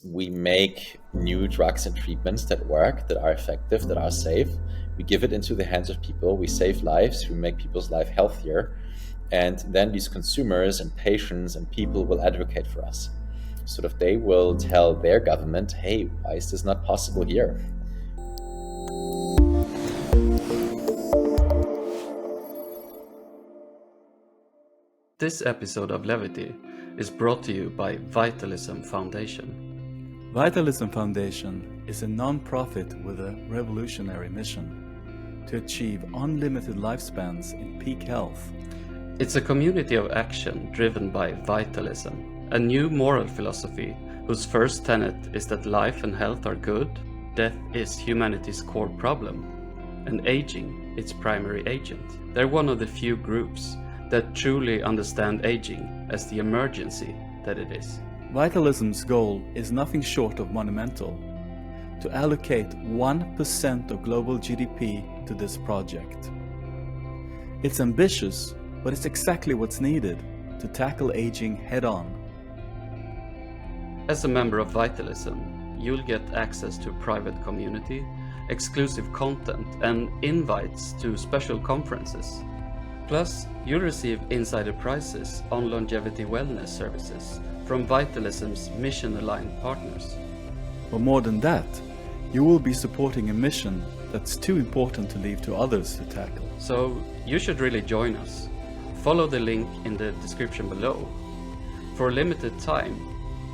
We make new drugs and treatments that work, that are effective, that are safe. We give it into the hands of people. We save lives. We make people's life healthier. And then these consumers and patients and people will advocate for us. Sort of they will tell their government, hey, why is this not possible here? This episode of Levity is brought to you by Vitalism Foundation. Vitalism Foundation is a non-profit with a revolutionary mission to achieve unlimited lifespans in peak health. It's a community of action driven by vitalism, a new moral philosophy whose first tenet is that life and health are good, death is humanity's core problem, and aging its primary agent. They're one of the few groups that truly understand aging as the emergency that it is. Vitalism's goal is nothing short of monumental: to allocate 1% of global GDP to this project. It's ambitious, but it's exactly what's needed to tackle aging head-on. As a member of Vitalism, you'll get access to a private community, exclusive content, and invites to special conferences. Plus, you'll receive insider prices on longevity wellness services from Vitalism's mission-aligned partners. But more than that, you will be supporting a mission that's too important to leave to others to tackle. So, you should really join us. Follow the link in the description below. For a limited time,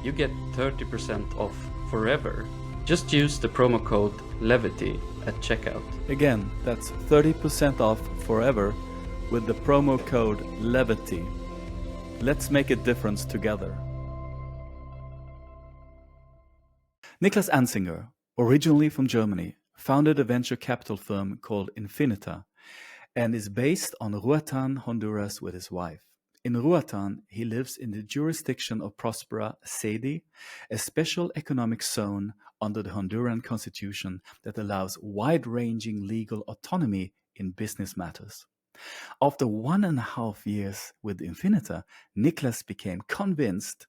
you get 30% off forever. Just use the promo code LEVITY at checkout. Again, that's 30% off forever with the promo code LEVITY. Let's make a difference together. Niklas Anzinger, originally from Germany, founded a venture capital firm called Infinita and is based on Rouatan, Honduras with his wife. In Rouatan, he lives in the jurisdiction of Prospera and a special economic zone under the Honduran constitution that allows wide-ranging legal autonomy in business matters. After 1.5 years with Infinita, Niklas became convinced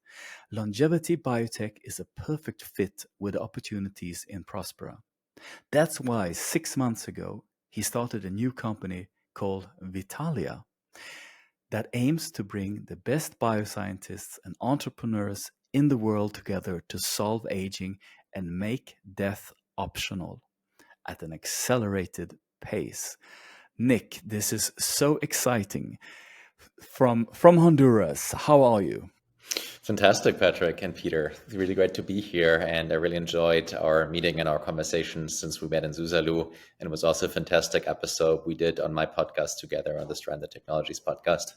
longevity biotech is a perfect fit with the opportunities in Prospera. That's why 6 months ago, he started a new company called Vitalia that aims to bring the best bioscientists and entrepreneurs in the world together to solve aging and make death optional at an accelerated pace. Nick, this is so exciting. From Honduras, how are you? Fantastic, Patrick and Peter. Really great to be here. And I really enjoyed our meeting and our conversations since we met in Susalu. And it was also a fantastic episode we did on my podcast together on the Stranded Technologies podcast.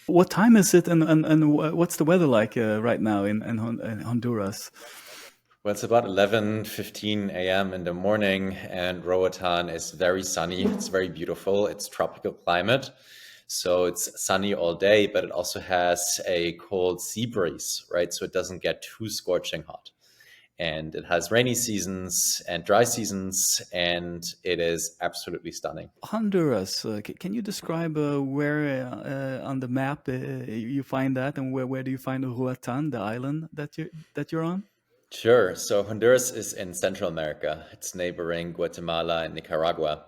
What time is it and what's the weather like right now in Honduras? Well, it's about 11:15 a.m. in the morning, and Roatan is very sunny. It's very beautiful. It's tropical climate. So it's sunny all day, but it also has a cold sea breeze, right? So it doesn't get too scorching hot. And it has rainy seasons and dry seasons, and it is absolutely stunning. Honduras, can you describe where on the map you find that, and where do you find Roatan, the island that you're on? Sure. So Honduras is in Central America. It's neighboring Guatemala and Nicaragua.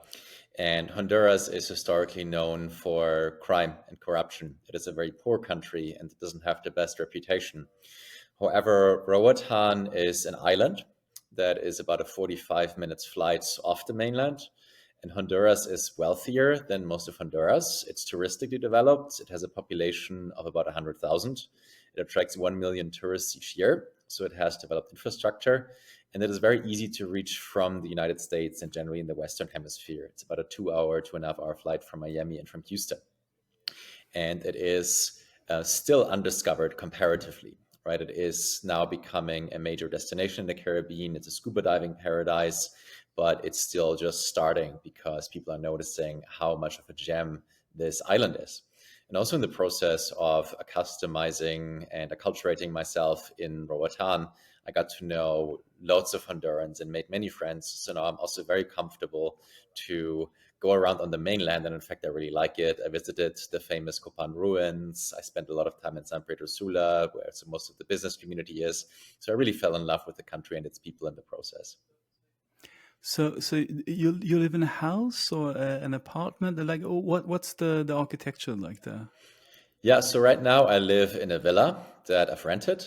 And Honduras is historically known for crime and corruption. It is a very poor country and it doesn't have the best reputation. However, Roatan is an island that is about a 45 minutes flight off the mainland. And Honduras is wealthier than most of Honduras. It's touristically developed. It has a population of about 100,000. It attracts 1 million tourists each year. So it has developed infrastructure, and it is very easy to reach from the United States and generally in the Western Hemisphere. It's about a 2.5 hour flight from Miami and from Houston. And it is still undiscovered comparatively, right? It is now becoming a major destination in the Caribbean. It's a scuba diving paradise, but it's still just starting because people are noticing how much of a gem this island is. And also in the process of customizing and acculturating myself in Roatan, I got to know lots of Hondurans and made many friends. So now I'm also very comfortable to go around on the mainland, and in fact, I really like it. I visited the famous Copan ruins. I spent a lot of time in San Pedro Sula, where most of the business community is. So I really fell in love with the country and its people in the process. So you live in a house or an apartment? Like, what's the architecture like there? Yeah, so right now I live in a villa that I've rented.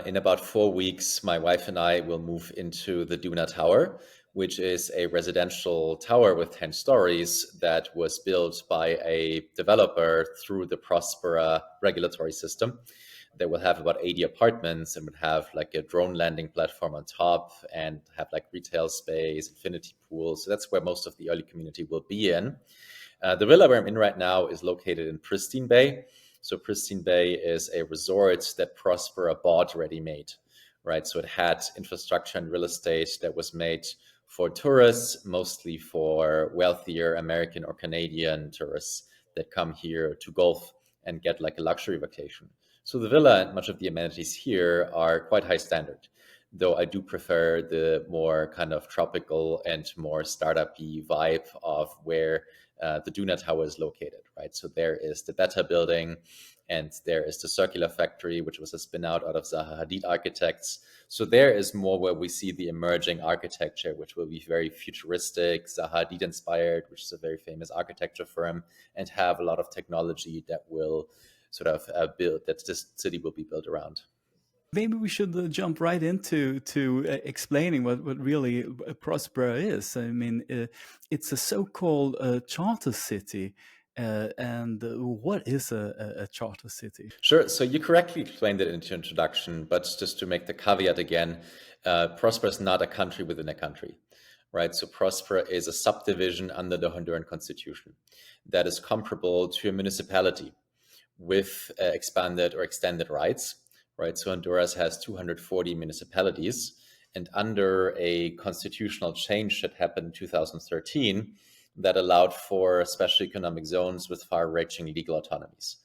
In about 4 weeks, my wife and I will move into the Duna Tower, which is a residential tower with 10 stories that was built by a developer through the Prospera regulatory system. They will have about 80 apartments and would have like a drone landing platform on top and have like retail space, infinity pools. So that's where most of the early community will be in. The villa where I'm in right now is located in Pristine Bay. So Pristine Bay is a resort that Prospera bought ready-made, right? So it had infrastructure and real estate that was made for tourists, mostly for wealthier American or Canadian tourists that come here to golf and get like a luxury vacation. So the villa and much of the amenities here are quite high standard, though I do prefer the more kind of tropical and more startup-y vibe of where the Duna Tower is located, right? So there is the Beta building, and there is the Circular Factory, which was a spin out of Zaha Hadid Architects. So there is more where we see the emerging architecture, which will be very futuristic, Zaha Hadid inspired, which is a very famous architecture firm, and have a lot of technology that will sort of build, that this city will be built around. Maybe we should jump right into explaining what really Prospera is. I mean, it's a so-called charter city. And what is a charter city? Sure. So you correctly explained it in your introduction, but just to make the caveat again, Prospera is not a country within a country, right? So Prospera is a subdivision under the Honduran constitution that is comparable to a municipality with expanded or extended rights, right? So Honduras has 240 municipalities, and under a constitutional change that happened in 2013 that allowed for special economic zones with far-reaching legal autonomies.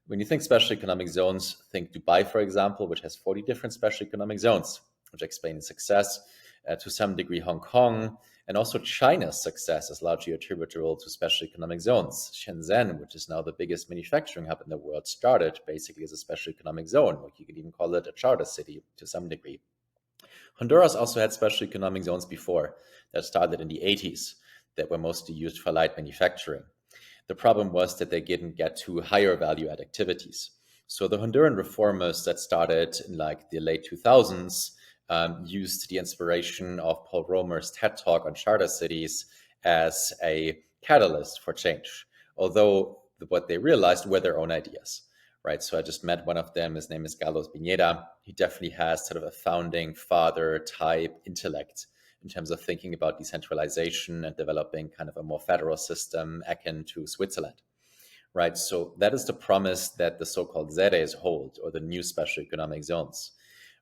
When you think special economic zones, think Dubai, for example, which has 40 different special economic zones, which explain its success. To some degree, Hong Kong, and also China's success is largely attributable to special economic zones. Shenzhen, which is now the biggest manufacturing hub in the world, started basically as a special economic zone. Like you could even call it a charter city to some degree. Honduras also had special economic zones before that started in the 80s that were mostly used for light manufacturing. The problem was that they didn't get to higher value add activities. So the Honduran reformers that started in like the late 2000s used the inspiration of Paul Romer's TED Talk on charter cities as a catalyst for change, although what they realized were their own ideas, right? So I just met one of them. His name is Carlos Pineda. He definitely has sort of a founding father type intellect in terms of thinking about decentralization and developing kind of a more federal system akin to Switzerland, right? So that is the promise that the so-called ZEREs hold, or the new special economic zones,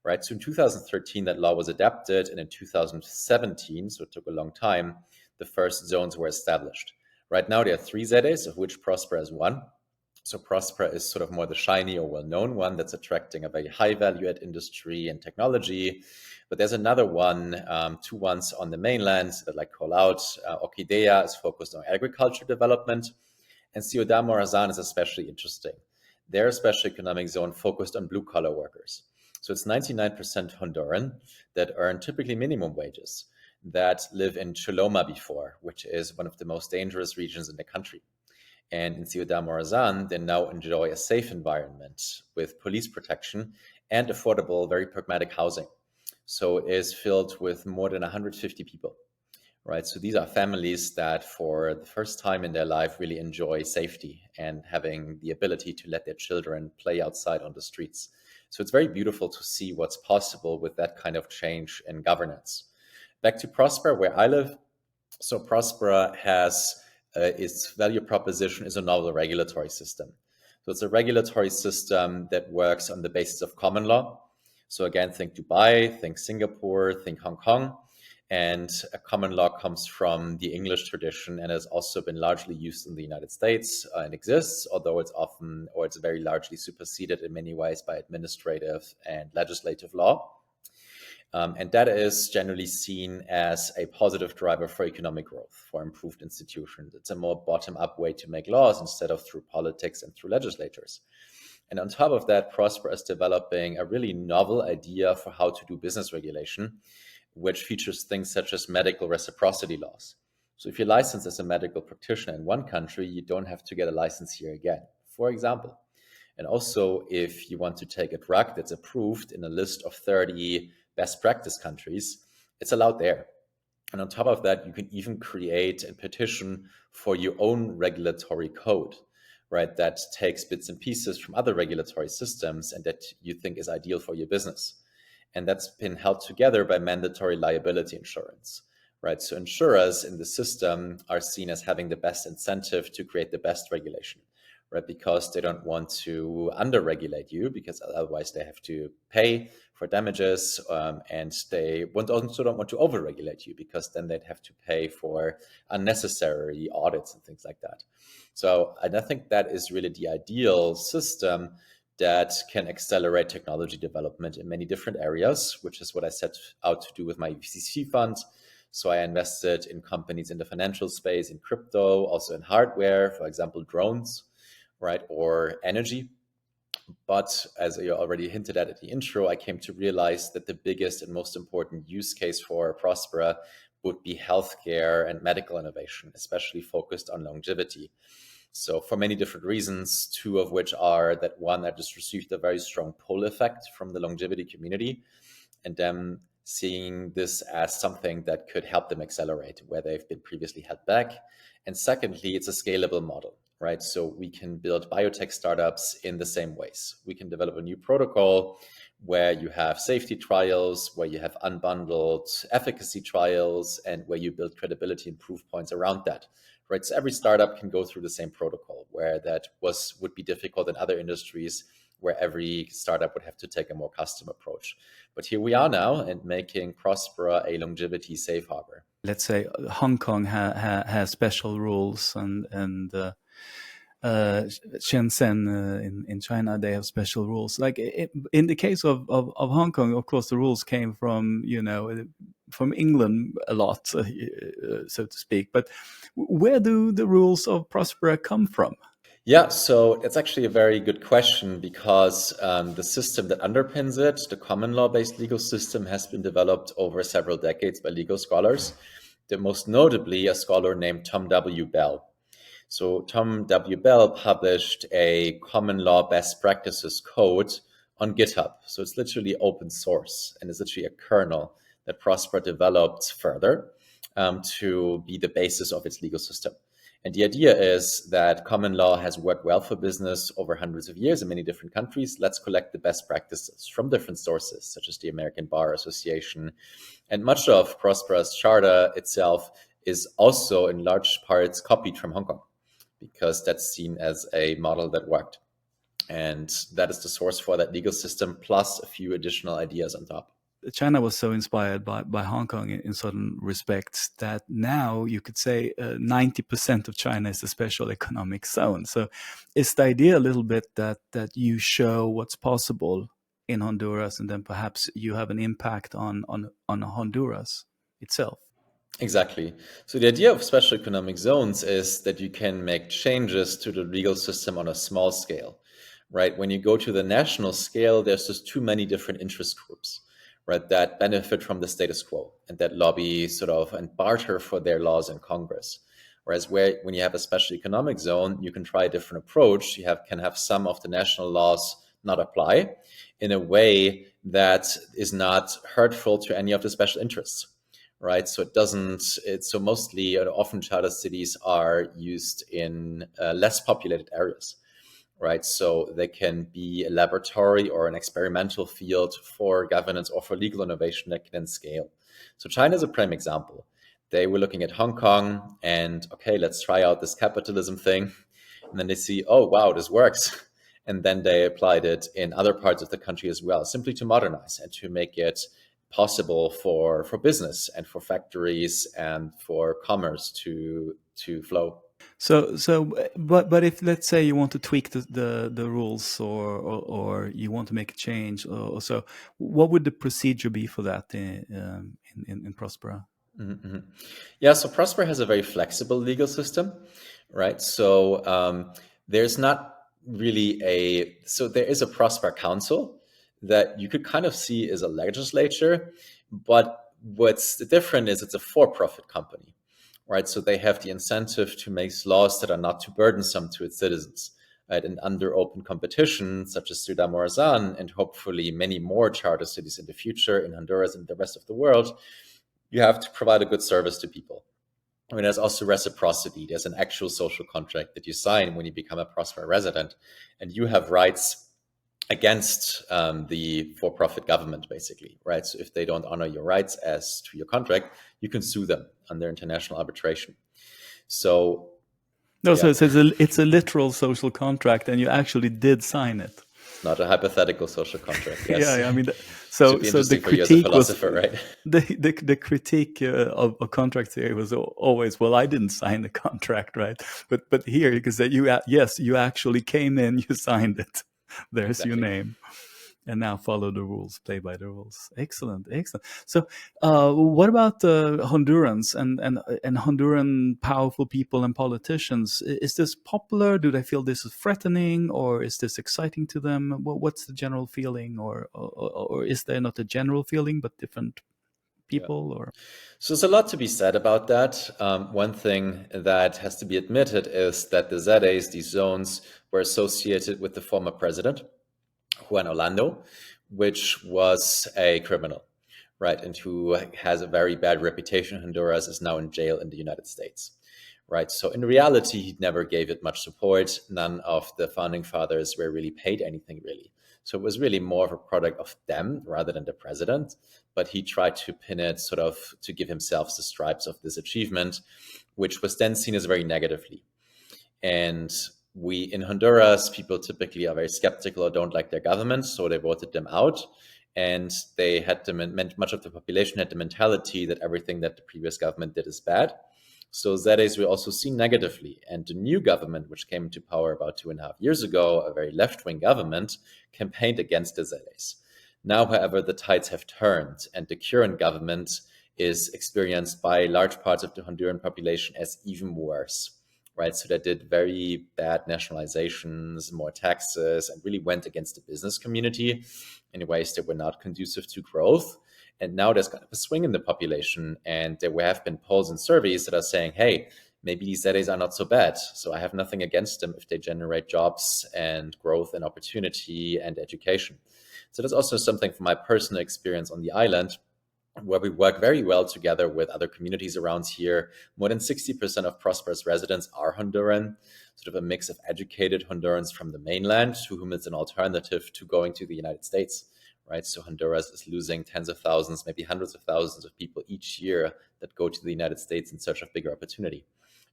right? So in 2013, that law was adapted, and in 2017, so it took a long time, the first zones were established. Right now, there are 3 ZEREs, of which Prospera is one. So Prospera is sort of more the shiny or well-known one that's attracting a very high value-add industry and technology. But there's another one, 2 ones on the mainland that I call out. Orquídea is focused on agriculture development, and Ciudad Morazán is especially interesting. They're a special economic zone focused on blue-collar workers. So it's 99% Honduran that earn typically minimum wages, that live in Choloma before, which is one of the most dangerous regions in the country. And in Ciudad Morazán, they now enjoy a safe environment with police protection and affordable, very pragmatic housing. So it is filled with more than 150 people, right? So these are families that for the first time in their life really enjoy safety and having the ability to let their children play outside on the streets. So it's very beautiful to see what's possible with that kind of change in governance. Back to Prospera, where I live. So Prospera has its value proposition is a novel regulatory system. So it's a regulatory system that works on the basis of common law. So again, think Dubai, think Singapore, think Hong Kong. And a common law comes from the English tradition and has also been largely used in the United States and exists, although it's often, or it's very largely superseded in many ways by administrative and legislative law. And that is generally seen as a positive driver for economic growth, for improved institutions. It's a more bottom-up way to make laws instead of through politics and through legislators. And on top of that, Prospera is developing a really novel idea for how to do business regulation, which features things such as medical reciprocity laws. So if you're licensed as a medical practitioner in one country, you don't have to get a license here again, for example. And also, if you want to take a drug that's approved in a list of 30 best practice countries, it's allowed there. And on top of that, you can even create a petition for your own regulatory code, right? That takes bits and pieces from other regulatory systems and that you think is ideal for your business. And that's been held together by mandatory liability insurance, right? So insurers in the system are seen as having the best incentive to create the best regulation, right? Because they don't want to under-regulate you, because otherwise they have to pay for damages, and they also don't want to over-regulate you, because then they'd have to pay for unnecessary audits and things like that. So I think that is really the ideal system that can accelerate technology development in many different areas, which is what I set out to do with my VC fund. So I invested in companies in the financial space, in crypto, also in hardware, for example, drones, right, or energy. But as you already hinted at the intro, I came to realize that the biggest and most important use case for Prospera would be healthcare and medical innovation, especially focused on longevity. So for many different reasons, two of which are that one, I just received a very strong pull effect from the longevity community, and them seeing this as something that could help them accelerate where they've been previously held back. And secondly, it's a scalable model, right? So we can build biotech startups in the same ways. We can develop a new protocol where you have safety trials, where you have unbundled efficacy trials, and where you build credibility and proof points around that. Right, so every startup can go through the same protocol, where that would be difficult in other industries, where every startup would have to take a more custom approach. But here we are now, and making Prospera a longevity safe harbor. Let's say Hong Kong has special rules, and Shenzhen in China, they have special rules. Like in the case of Hong Kong, of course, the rules came from from England a lot, so to speak. But where do the rules of Prospera come from? Yeah, so it's actually a very good question, because the system that underpins it, the common law-based legal system, has been developed over several decades by legal scholars. The most notably, a scholar named Tom W. Bell. So Tom W. Bell published a common law best practices code on GitHub. So it's literally open source, and it's literally a kernel that Prospera developed further to be the basis of its legal system. And the idea is that common law has worked well for business over hundreds of years in many different countries. Let's collect the best practices from different sources, such as the American Bar Association. And much of Prospera's charter itself is also in large parts copied from Hong Kong, because that's seen as a model that worked. And that is the source for that legal system, plus a few additional ideas on top. China was so inspired by Hong Kong in certain respects that now you could say 90% of China is a special economic zone. So it's the idea a little bit that you show what's possible in Honduras, and then perhaps you have an impact on Honduras itself. Exactly. So the idea of special economic zones is that you can make changes to the legal system on a small scale, right? When you go to the national scale, there's just too many different interest groups, right, that benefit from the status quo and that lobby sort of and barter for their laws in Congress. Whereas when you have a special economic zone, you can try a different approach. You can have some of the national laws not apply in a way that is not hurtful to any of the special interests, right? So often charter cities are used in less populated areas, right? So they can be a laboratory or an experimental field for governance or for legal innovation that can then scale. So China is a prime example. They were looking at Hong Kong and, okay, let's try out this capitalism thing. And then they see, oh, wow, this works. And then they applied it in other parts of the country as well, simply to modernize and to make it possible for business and for factories and for commerce to flow. But if, let's say, you want to tweak the rules, or you want to make a change, or so, what would the procedure be for that in Prospera? Mm-hmm. Yeah, so Prosper has a very flexible legal system, right? So there's not really there is a Prosper Council that you could kind of see as a legislature, but what's different is it's a for-profit company, right? So they have the incentive to make laws that are not too burdensome to its citizens, right? And under open competition, such as Ciudad Morazan, and hopefully many more charter cities in the future in Honduras and the rest of the world, you have to provide a good service to people. I mean, there's also reciprocity. There's an actual social contract that you sign when you become a Prospera resident, and you have rights against the for-profit government, basically, right? So if they don't honor your rights as to your contract, you can sue them under international arbitration. So No, yeah. So it's a literal social contract, and you actually did sign it. Not a hypothetical social contract. Yes. Yeah, I mean, so the critique was right? The critique of contract theory was always, well, I didn't sign the contract, right? But here you can say, yes, you actually came in, you signed it. There's exactly. Your name. And now follow the rules, play by the rules. Excellent. So, what about Hondurans and Honduran powerful people and politicians? Is this popular? Do they feel this is threatening, or is this exciting to them? What's the general feeling, or is there not a general feeling, but different people? Yeah. Or so there's a lot to be said about that. One thing that has to be admitted is that the ZAs, these zones, were associated with the former president, Juan Orlando, which was a criminal, right, and who has a very bad reputation in Honduras, is now in jail in the United States, right? So in reality, he never gave it much support. None of the founding fathers were really paid anything, really. So it was really more of a product of them rather than the president, but he tried to pin it sort of to give himself the stripes of this achievement, which was then seen as very negatively. And we in Honduras, people typically are very skeptical or don't like their government, so they voted them out. And they had much of the population had the mentality that everything that the previous government did is bad. So ZAs were also seen negatively. And the new government, which came into power about 2.5 years ago, a very left-wing government, campaigned against the ZAs. Now, however, the tides have turned, and the current government is experienced by large parts of the Honduran population as even worse. Right, so they did very bad nationalizations, more taxes, and really went against the business community in ways that were not conducive to growth. And now there's kind of a swing in the population, and there have been polls and surveys that are saying, hey, maybe these ZAs are not so bad. So I have nothing against them if they generate jobs and growth and opportunity and education. So that's also something from my personal experience on the island, where we work very well together with other communities around here. More than 60% of Prospera's residents are Honduran, sort of a mix of educated Hondurans from the mainland, to whom it's an alternative to going to the United States, right? So Honduras is losing tens of thousands, maybe hundreds of thousands of people each year that go to the United States in search of bigger opportunity.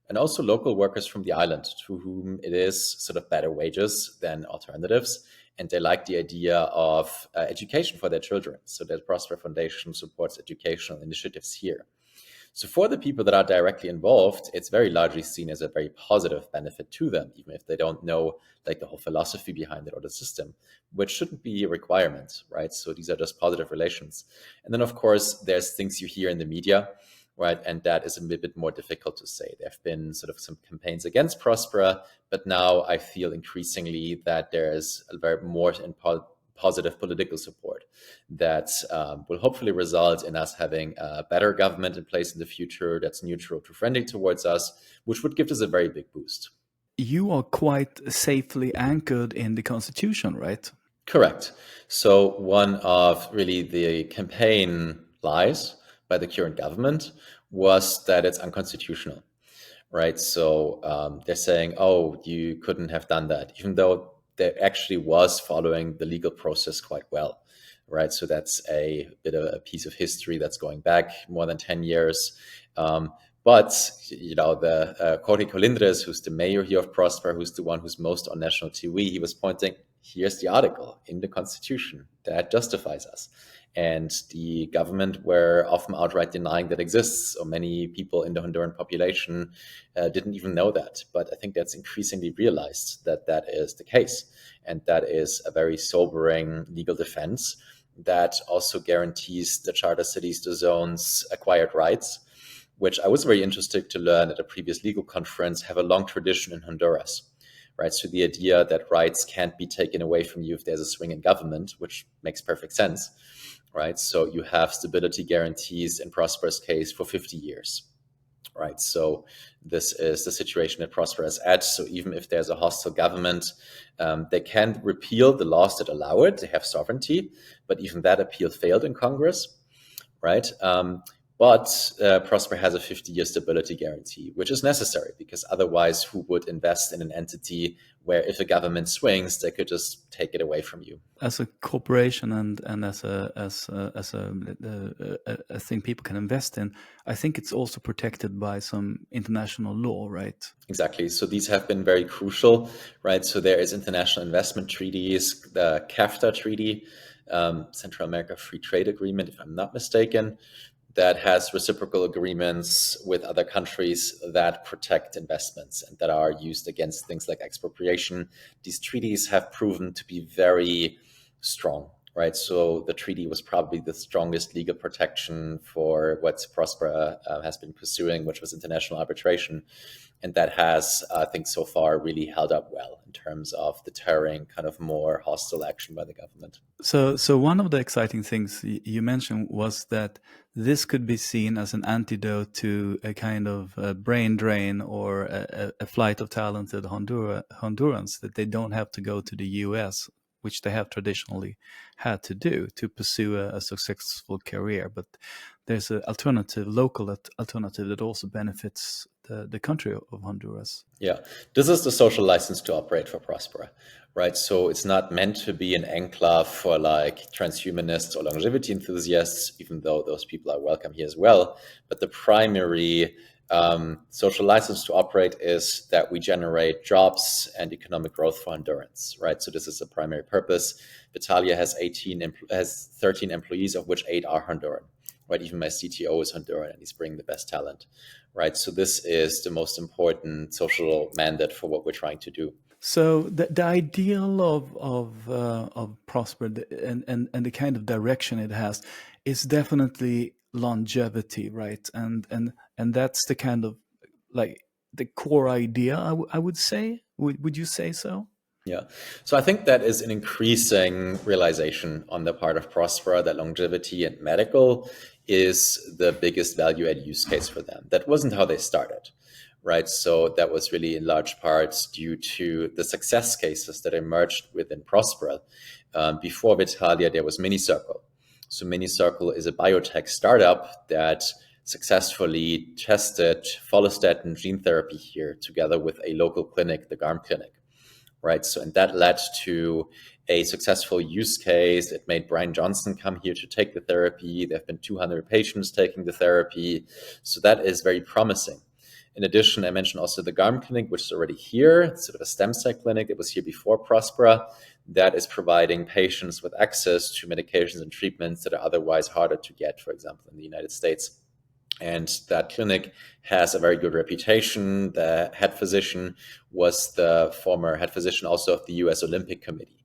And also local workers from the island, to whom it is sort of better wages than alternatives. And they like the idea of education for their children. So the Prospera Foundation supports educational initiatives here. So for the people that are directly involved, it's very largely seen as a very positive benefit to them, even if they don't know like the whole philosophy behind it or the system, which shouldn't be a requirement, right? So these are just positive relations. And then, of course, there's things you hear in the media, right? And that is a bit more difficult to say. There have been sort of some campaigns against Prospera, but now I feel increasingly that there is a very more and positive political support that will hopefully result in us having a better government in place in the future that's neutral to friendly towards us, which would give us a very big boost. You are quite safely anchored in the Constitution, right? Correct. So one of really the campaign lies by the current government was that it's unconstitutional, right? So they're saying, oh, you couldn't have done that, even though there actually was following the legal process quite well, right? So that's a bit of a piece of history that's going back more than 10 years. But, you know, the Jorge Colindres, who's the mayor here of Prosper, who's the one who's most on national TV, he was pointing, here's the article in the Constitution that justifies us. And the government were often outright denying that exists, or many people in the Honduran population didn't even know that. But I think that's increasingly realized that that is the case. And that is a very sobering legal defense that also guarantees the charter cities, the zones, acquired rights, which I was very interested to learn at a previous legal conference, have a long tradition in Honduras. Right, so the idea that rights can't be taken away from you if there's a swing in government, which makes perfect sense. Right, so you have stability guarantees in Prospera's case for 50 years. Right, so this is the situation that Prospera is at. So even if there's a hostile government, they can repeal the laws that allow it. They have sovereignty, but even that appeal failed in Congress. Right. But Prospera has a 50-year stability guarantee, which is necessary because otherwise who would invest in an entity where if a government swings, they could just take it away from you? As a corporation and as a thing people can invest in, I think it's also protected by some international law, right? Exactly. So these have been very crucial, right? So there is international investment treaties, the CAFTA treaty, Central America Free Trade Agreement, if I'm not mistaken, that has reciprocal agreements with other countries that protect investments and that are used against things like expropriation. These treaties have proven to be very strong, right? So the treaty was probably the strongest legal protection for what Prospera has been pursuing, which was international arbitration. And that has, I think, so far really held up well in terms of deterring kind of more hostile action by the government. So one of the exciting things you mentioned was that this could be seen as an antidote to a kind of a brain drain or a flight of talented Hondurans, that they don't have to go to the US, which they have traditionally had to do to pursue a successful career. But there's an alternative, local alternative that also benefits the country of Honduras. Yeah, this is the social license to operate for Prospera, right? So it's not meant to be an enclave for like transhumanists or longevity enthusiasts, even though those people are welcome here as well. But the primary social license to operate is that we generate jobs and economic growth for Hondurans, right? So this is the primary purpose. Vitalia has 13 employees, of which 8 are Honduran. Right, even my CTO is Honduran, and he's bringing the best talent. Right, so this is the most important social mandate for what we're trying to do. So the ideal of Prosper and the kind of direction it has is definitely longevity, right? And that's the kind of like the core idea, I would say. Would you say so? Yeah. So I think that is an increasing realization on the part of Prospera that longevity and medical is the biggest value add use case for them. That wasn't how they started, right? So that was really in large parts due to the success cases that emerged within Prospera. Before Vitalia, there was MiniCircle. So MiniCircle is a biotech startup that successfully tested follistatin gene therapy here together with a local clinic, the GARM clinic. Right. So, and that led to a successful use case. It made Brian Johnson come here to take the therapy. There have been 200 patients taking the therapy. So that is very promising. In addition, I mentioned also the GARM clinic, which is already here. It's sort of a stem cell clinic that was here before Prospera, that is providing patients with access to medications and treatments that are otherwise harder to get, for example, in the United States. And that clinic has a very good reputation. The head physician was the former head physician also of the US Olympic Committee.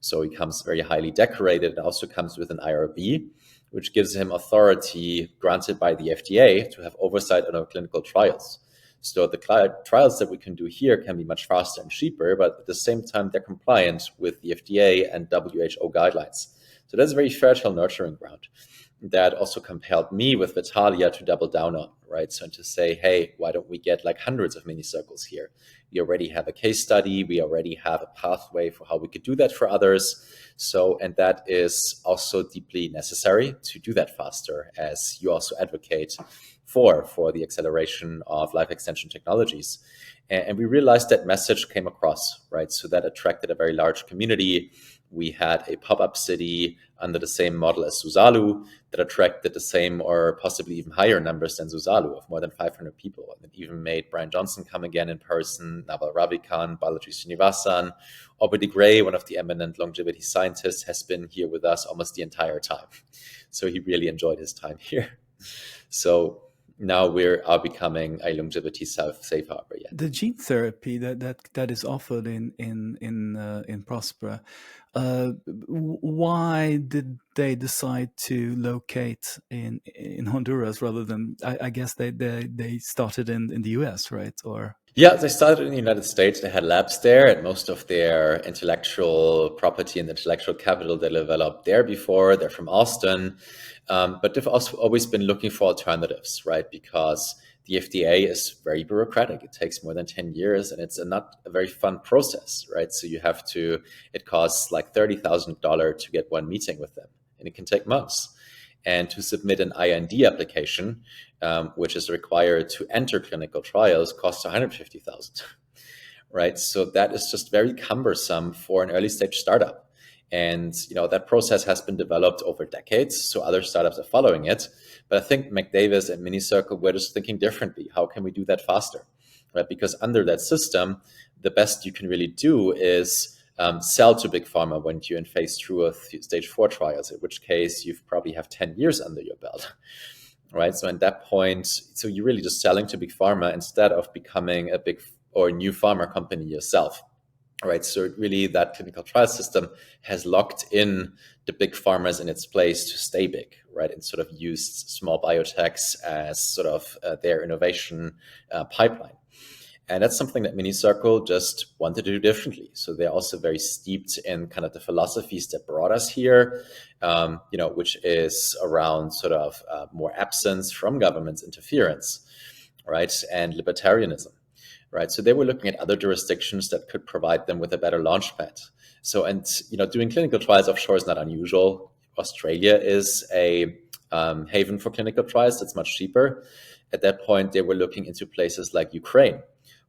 So he comes very highly decorated and also comes with an IRB, which gives him authority granted by the FDA to have oversight on our clinical trials. So the trials that we can do here can be much faster and cheaper, but at the same time, they're compliant with the FDA and WHO guidelines. So that's a very fertile nurturing ground that also compelled me with Vitalia to double down on, right? So to say, hey, why don't we get like hundreds of MiniCircles here? We already have a case study. We already have a pathway for how we could do that for others. So, and that is also deeply necessary to do that faster, as you also advocate for the acceleration of life extension technologies. And we realized that message came across, right? So that attracted a very large community We had a pop-up city under the same model as Susalu that attracted the same or possibly even higher numbers than Susalu, of more than 500 people. And it even made Brian Johnson come again in person, Naval Ravikant, Balaji Srinivasan. Aubrey de Grey, one of the eminent longevity scientists, has been here with us almost the entire time. So he really enjoyed his time here. So now we are becoming a longevity safe harbor. Yeah. The gene therapy that is offered in Prospera, why did they decide to locate in Honduras rather than? I guess they started in the US, right? Or yeah, they started in the United States. They had labs there, and most of their intellectual property and intellectual capital they developed there before. They're from Austin, but they've also always been looking for alternatives, right? Because the FDA is very bureaucratic. It takes more than 10 years, and it's not a very fun process, right? So it costs like $30,000 to get one meeting with them, and it can take months. And to submit an IND application, which is required to enter clinical trials, costs $150,000, right? So that is just very cumbersome for an early stage startup. And that process has been developed over decades, so other startups are following it. But I think McDavis and MiniCircle were just thinking differently. How can we do that faster, right? Because under that system, the best you can really do is sell to big pharma when you're in phase 2 or stage 4 trials, in which case you probably have 10 years under your belt, right? So at that point, so you're really just selling to big pharma instead of becoming a big or new pharma company yourself, right? So really that clinical trial system has locked in the big pharmas in its place to stay big, right? And sort of used small biotechs as sort of their innovation pipeline. And that's something that MiniCircle just wanted to do differently. So they're also very steeped in kind of the philosophies that brought us here, which is around sort of more absence from government's interference, right? And libertarianism, right? So they were looking at other jurisdictions that could provide them with a better launchpad. So, doing clinical trials offshore is not unusual. Australia is a haven for clinical trials that's much cheaper. At that point, they were looking into places like Ukraine,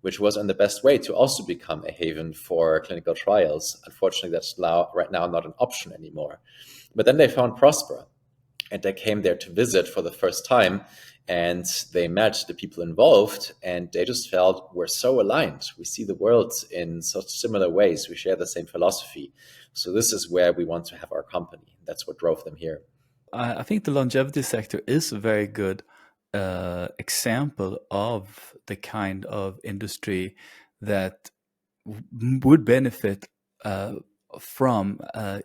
which was on the best way to also become a haven for clinical trials. Unfortunately, that's right now not an option anymore. But then they found Prospera, and they came there to visit for the first time, and they met the people involved, and they just felt we're so aligned. We see the world in such similar ways. We share the same philosophy. So this is where we want to have our company. That's what drove them here. I think the longevity sector is a very good example of the kind of industry that would benefit from a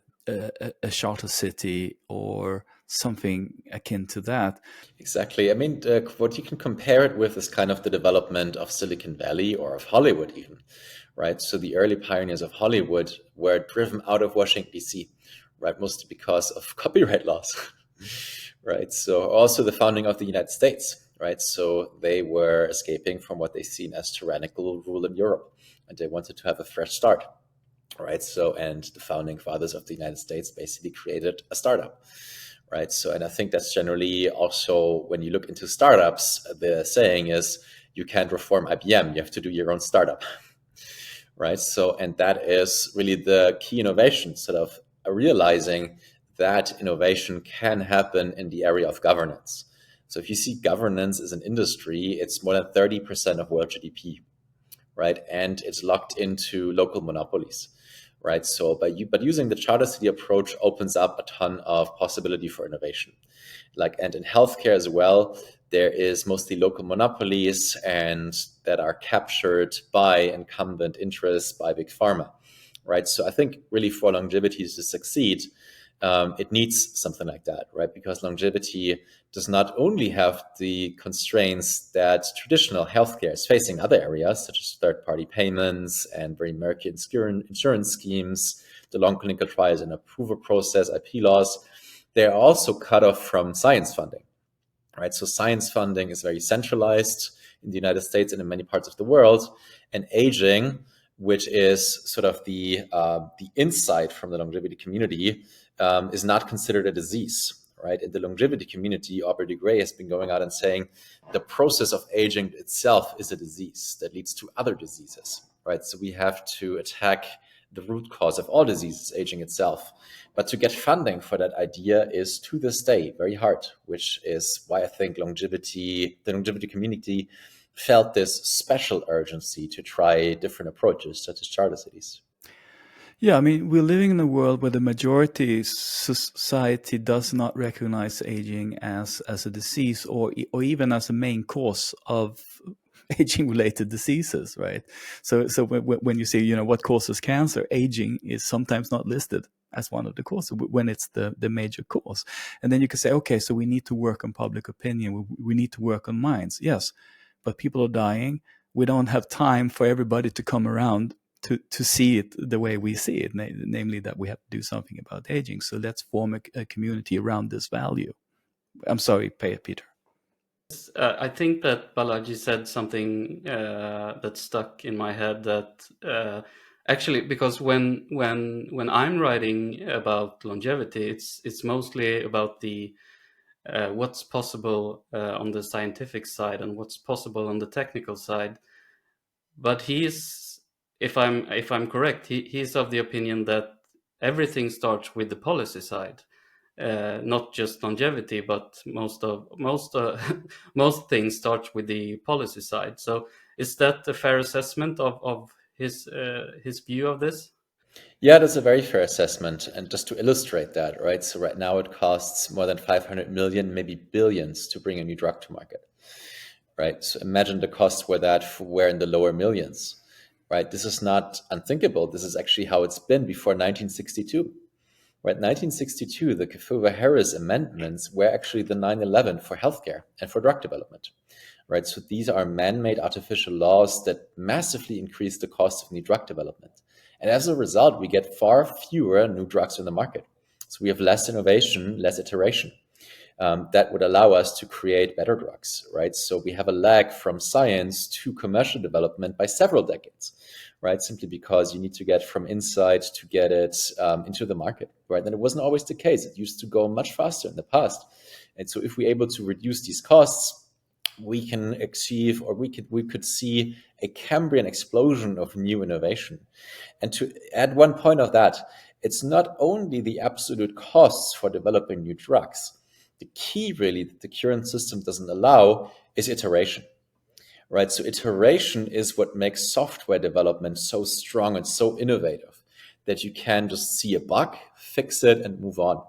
charter city or something akin to that. Exactly. I mean, what you can compare it with is kind of the development of Silicon Valley or of Hollywood even, right? So the early pioneers of Hollywood were driven out of Washington, D.C., right? Mostly because of copyright laws. Right. So also the founding of the United States, right? So they were escaping from what they seen as tyrannical rule in Europe, and they wanted to have a fresh start, right? So, and the founding fathers of the United States basically created a startup, right? So, and I think that's generally also when you look into startups, the saying is you can't reform IBM, you have to do your own startup, right? So, and that is really the key innovation, sort of realizing that innovation can happen in the area of governance. So if you see governance as an industry, it's more than 30% of world GDP, right? And it's locked into local monopolies, right? So but using the charter city approach opens up a ton of possibility for innovation. And in healthcare as well, there is mostly local monopolies and that are captured by incumbent interests by big pharma, right? So I think really for longevity to succeed, it needs something like that, right? Because longevity does not only have the constraints that traditional healthcare is facing other areas, such as third-party payments and very murky insurance schemes, the long clinical trials and approval process, IP laws. They're also cut off from science funding, right? So science funding is very centralized in the United States and in many parts of the world, and aging, which is sort of the insight from the longevity community, is not considered a disease, right? In the longevity community, Aubrey de Grey has been going out and saying the process of aging itself is a disease that leads to other diseases, right? So we have to attack the root cause of all diseases, aging itself. But to get funding for that idea is, to this day, very hard, which is why I think the longevity community felt this special urgency to try different approaches, such as charter cities. Yeah, I mean, we're living in a world where the majority society does not recognize aging as a disease or even as a main cause of aging-related diseases, right? So when you say, what causes cancer, aging is sometimes not listed as one of the causes when it's the major cause. And then you can say, okay, so we need to work on public opinion. We need to work on minds. Yes, but people are dying. We don't have time for everybody to come around to see it the way we see it, namely that we have to do something about aging. So let's form a community around this value. I'm sorry, Peter. I think that Balaji said something that stuck in my head, that actually, because when I'm writing about longevity, it's mostly about the what's possible on the scientific side and what's possible on the technical side. But if I'm correct, he's of the opinion that everything starts with the policy side. Not just longevity, but most things start with the policy side. So is that a fair assessment of his view of this? Yeah, that's a very fair assessment. And just to illustrate that, right? So right now it costs more than 500 million, maybe billions, to bring a new drug to market, right? So imagine the costs were in the lower millions, right? This is not unthinkable. This is actually how it's been before 1962. Right, 1962, the Kefauver-Harris amendments were actually the 9/11 for healthcare and for drug development. Right, so these are man-made artificial laws that massively increase the cost of new drug development. And as a result, we get far fewer new drugs in the market. So we have less innovation, less iteration. That would allow us to create better drugs, right? So we have a lag from science to commercial development by several decades, right? Simply because you need to get from insight to get it into the market, right? And it wasn't always the case. It used to go much faster in the past. And so if we're able to reduce these costs, we can achieve, or we could see a Cambrian explosion of new innovation. And to add one point of that, it's not only the absolute costs for developing new drugs. The key really that the current system doesn't allow is iteration, right? So iteration is what makes software development so strong and so innovative that you can just see a bug, fix it, and move on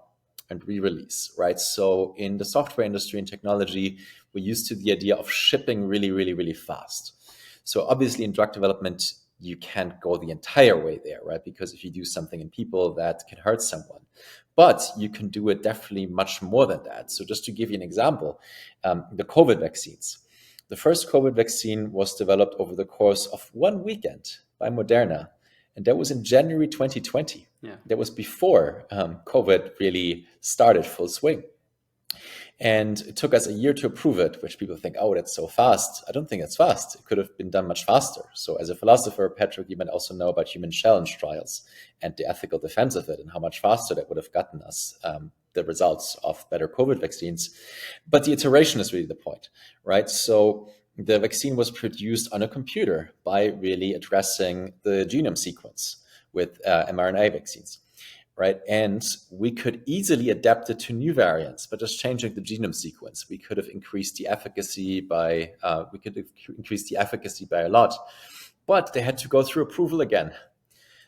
and re-release, right? So in the software industry and technology, we're used to the idea of shipping really, really, really fast. So obviously in drug development, you can't go the entire way there, right? Because if you do something in people, that can hurt someone. But you can do it definitely much more than that. So just to give you an example, the COVID vaccines. The first COVID vaccine was developed over the course of one weekend by Moderna. And that was in January 2020. Yeah. That was before COVID really started full swing. And it took us a year to approve it, which people think, oh, that's so fast. I don't think it's fast. It could have been done much faster. So as a philosopher, Patrick, you might also know about human challenge trials and the ethical defense of it and how much faster that would have gotten us the results of better COVID vaccines. But the iteration is really the point, right? So the vaccine was produced on a computer by really addressing the genome sequence with mRNA vaccines. Right, and we could easily adapt it to new variants, but just changing the genome sequence, we could have increased the efficacy by a lot. But they had to go through approval again.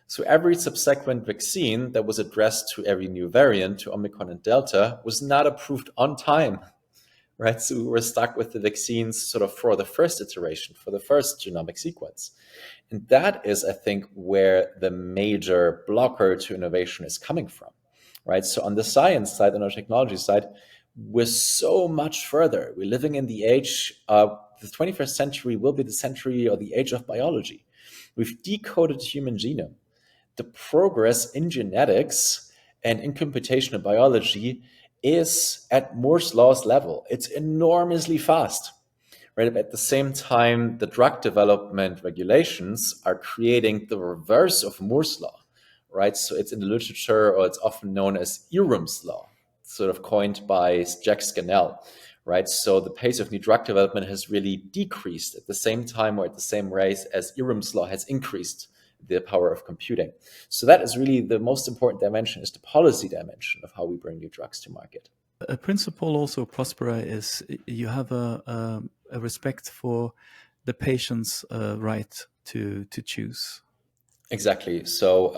So every subsequent vaccine that was addressed to every new variant, to Omicron and Delta, was not approved on time. Right, so we were stuck with the vaccines sort of for the first iteration, for the first genomic sequence. And that is, I think, where the major blocker to innovation is coming from, right? So on the science side and on the technology side, we're so much further. We're living in the age of the 21st century will be the century or the age of biology. We've decoded the human genome. The progress in genetics and in computational biology is at Moore's law's level. It's enormously fast. Right? At the same time, the drug development regulations are creating the reverse of Moore's law, right? So it's in the literature, or it's often known as Irum's law, sort of coined by Jack Scannell, right? So the pace of new drug development has really decreased at the same time or at the same rate as Irum's law has increased the power of computing. So that is really the most important dimension, is the policy dimension of how we bring new drugs to market. A principle also of Prospera is you have a respect for the patient's right to choose. Exactly. So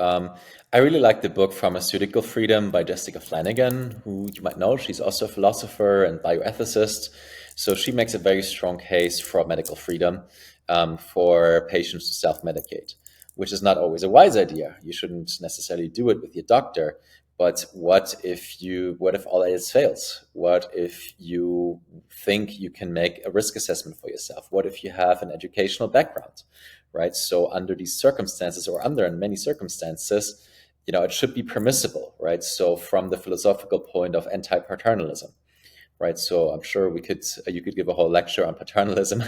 I really like the book Pharmaceutical Freedom by Jessica Flanagan, who you might know. She's also a philosopher and bioethicist. So she makes a very strong case for medical freedom for patients to self-medicate, which is not always a wise idea. You shouldn't necessarily do it with your doctor. But what if all else fails? What if you think you can make a risk assessment for yourself? What if you have an educational background? Right. So under these circumstances, or under many circumstances, it should be permissible. Right. So from the philosophical point of anti-paternalism. Right. So I'm sure you could give a whole lecture on paternalism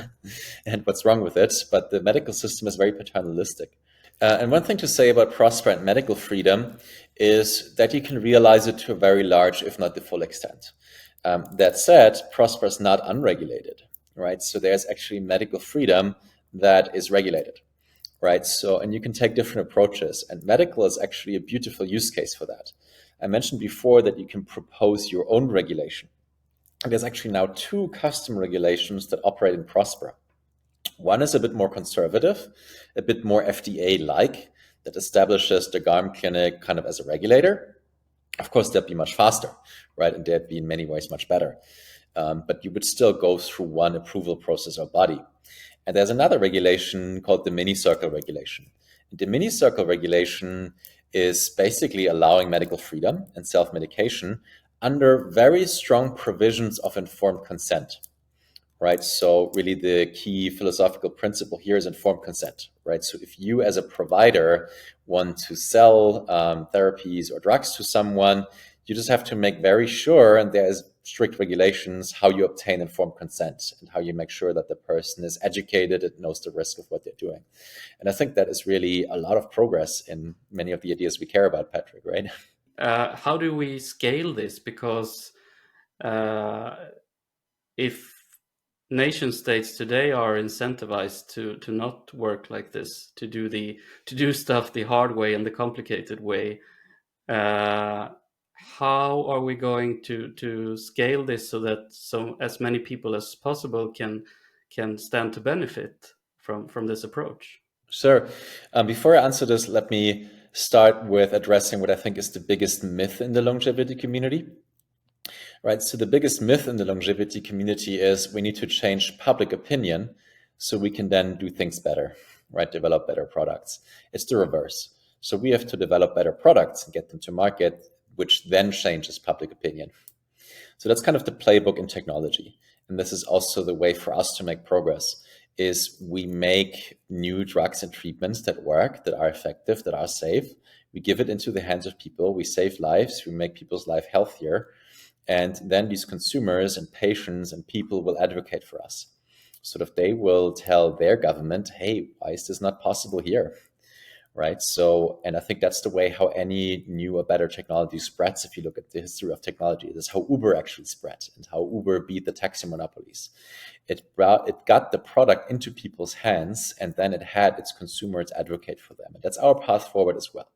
and what's wrong with it. But the medical system is very paternalistic. And one thing to say about Prospera and medical freedom is that you can realize it to a very large, if not the full extent. That said, Prospera is not unregulated. Right. So there's actually medical freedom that is regulated, right? So, and you can take different approaches, and medical is actually a beautiful use case for that. I mentioned before that you can propose your own regulation. And there's actually now 2 custom regulations that operate in Prospera. One is a bit more conservative, a bit more FDA-like, that establishes the GARM clinic kind of as a regulator. Of course, that'd be much faster, right? And that'd be in many ways much better. But you would still go through one approval process or body. And there's another regulation called the mini circle regulation. And the mini circle regulation is basically allowing medical freedom and self-medication under very strong provisions of informed consent, right? So really the key philosophical principle here is informed consent, right? So if you as a provider want to sell therapies or drugs to someone, you just have to make very sure, and there's strict regulations, how you obtain informed consent and how you make sure that the person is educated and knows the risk of what they're doing. And I think that is really a lot of progress in many of the ideas we care about, Patrick, right? How do we scale this? Because if nation states today are incentivized to not work like this, to do stuff the hard way and the complicated way, how are we going to scale this so that as many people as possible can stand to benefit from this approach? Sure. Before I answer this, let me start with addressing what I think is the biggest myth in the longevity community. Right. So the biggest myth in the longevity community is we need to change public opinion so we can then do things better, right? Develop better products. It's the reverse. So we have to develop better products and get them to market, which then changes public opinion. So that's kind of the playbook in technology. And this is also the way for us to make progress, is we make new drugs and treatments that work, that are effective, that are safe. We give it into the hands of people. We save lives. We make people's life healthier. And then these consumers and patients and people will advocate for us. Sort of they will tell their government, hey, why is this not possible here? Right. So, and I think that's the way how any new or better technology spreads. If you look at the history of technology, it is how Uber actually spread and how Uber beat the taxi monopolies. It got the product into people's hands, and then it had its consumers advocate for them. And that's our path forward as well.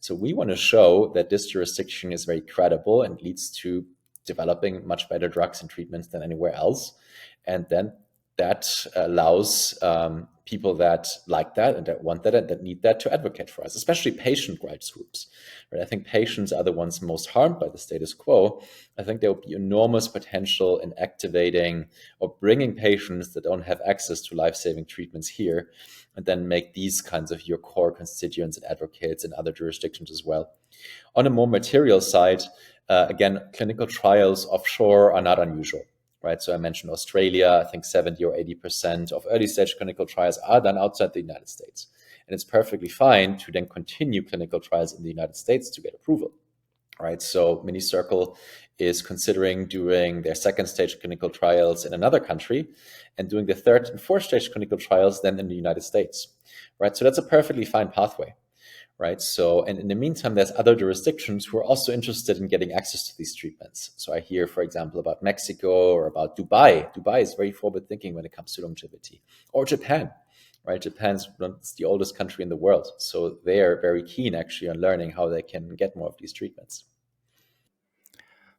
So we want to show that this jurisdiction is very credible and leads to developing much better drugs and treatments than anywhere else. And then that allows people that like that and that want that and that need that to advocate for us, especially patient rights groups. Right? I think patients are the ones most harmed by the status quo. I think there will be enormous potential in activating or bringing patients that don't have access to life-saving treatments here, and then make these kinds of your core constituents and advocates in other jurisdictions as well. On a more material side, again, clinical trials offshore are not unusual. Right. So I mentioned Australia. I think 70 or 80% of early stage clinical trials are done outside the United States. And it's perfectly fine to then continue clinical trials in the United States to get approval. Right. So MiniCircle is considering doing their second stage clinical trials in another country and doing the third and fourth stage clinical trials then in the United States. Right. So that's a perfectly fine pathway. Right. So, and in the meantime, there's other jurisdictions who are also interested in getting access to these treatments. So I hear, for example, about Mexico or about Dubai. Dubai is very forward thinking when it comes to longevity, or Japan. right? Japan's the oldest country in the world. So they are very keen actually on learning how they can get more of these treatments.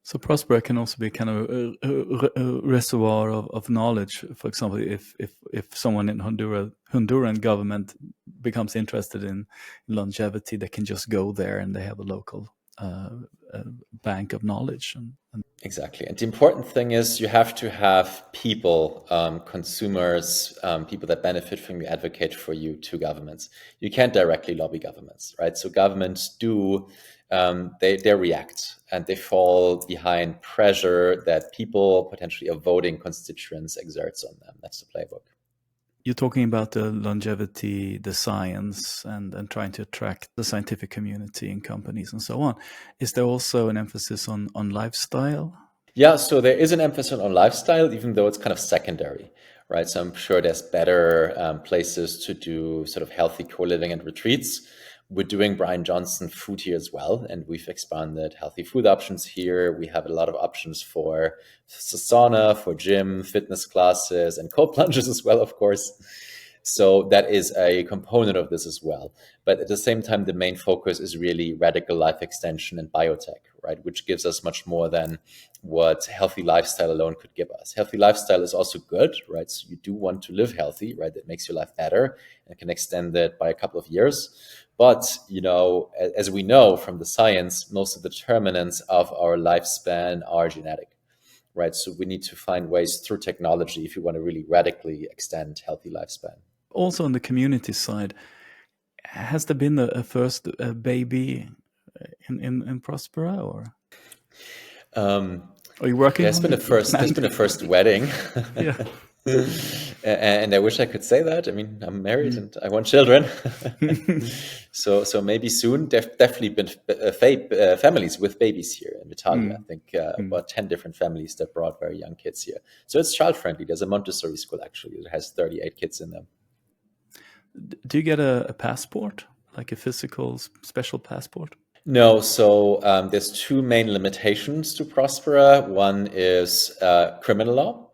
So Prospera can also be kind of a reservoir of knowledge. For example, if someone in Honduran government becomes interested in longevity, they can just go there and they have a local bank of knowledge. Exactly. And the important thing is you have to have people, consumers, people that benefit from you advocate for you to governments. You can't directly lobby governments, right? So governments they react and they fall behind pressure that people, potentially a voting constituents, exerts on them. That's the playbook. You're talking about the longevity, the science, and trying to attract the scientific community and companies and so on. Is there also an emphasis on lifestyle? Yeah, so there is an emphasis on lifestyle, even though it's kind of secondary, right? So I'm sure there's better places to do sort of healthy co-living and retreats. We're doing Brian Johnson food here as well, and we've expanded healthy food options here. We have a lot of options for sauna, for gym, fitness classes, and cold plunges as well, of course. So that is a component of this as well. But at the same time, the main focus is really radical life extension and biotech, right? Which gives us much more than what healthy lifestyle alone could give us. Healthy lifestyle is also good, right? So you do want to live healthy, right? That makes your life better and can extend it by a couple of years. But, as we know from the science, most of the determinants of our lifespan are genetic, right? So we need to find ways through technology if you want to really radically extend healthy lifespan. Also on the community side, has there been a first baby in Prospera, or are you working? There's been a first wedding. Yeah. And I wish I could say that. I mean, I'm married and I want children. so maybe soon. Definitely been families with babies here in Vitalia. I think about 10 different families that brought very young kids here. So it's child friendly. There's a Montessori school actually that has 38 kids in them. Do you get a passport, like a physical special passport? No, so there's two main limitations to Prospera. One is criminal law,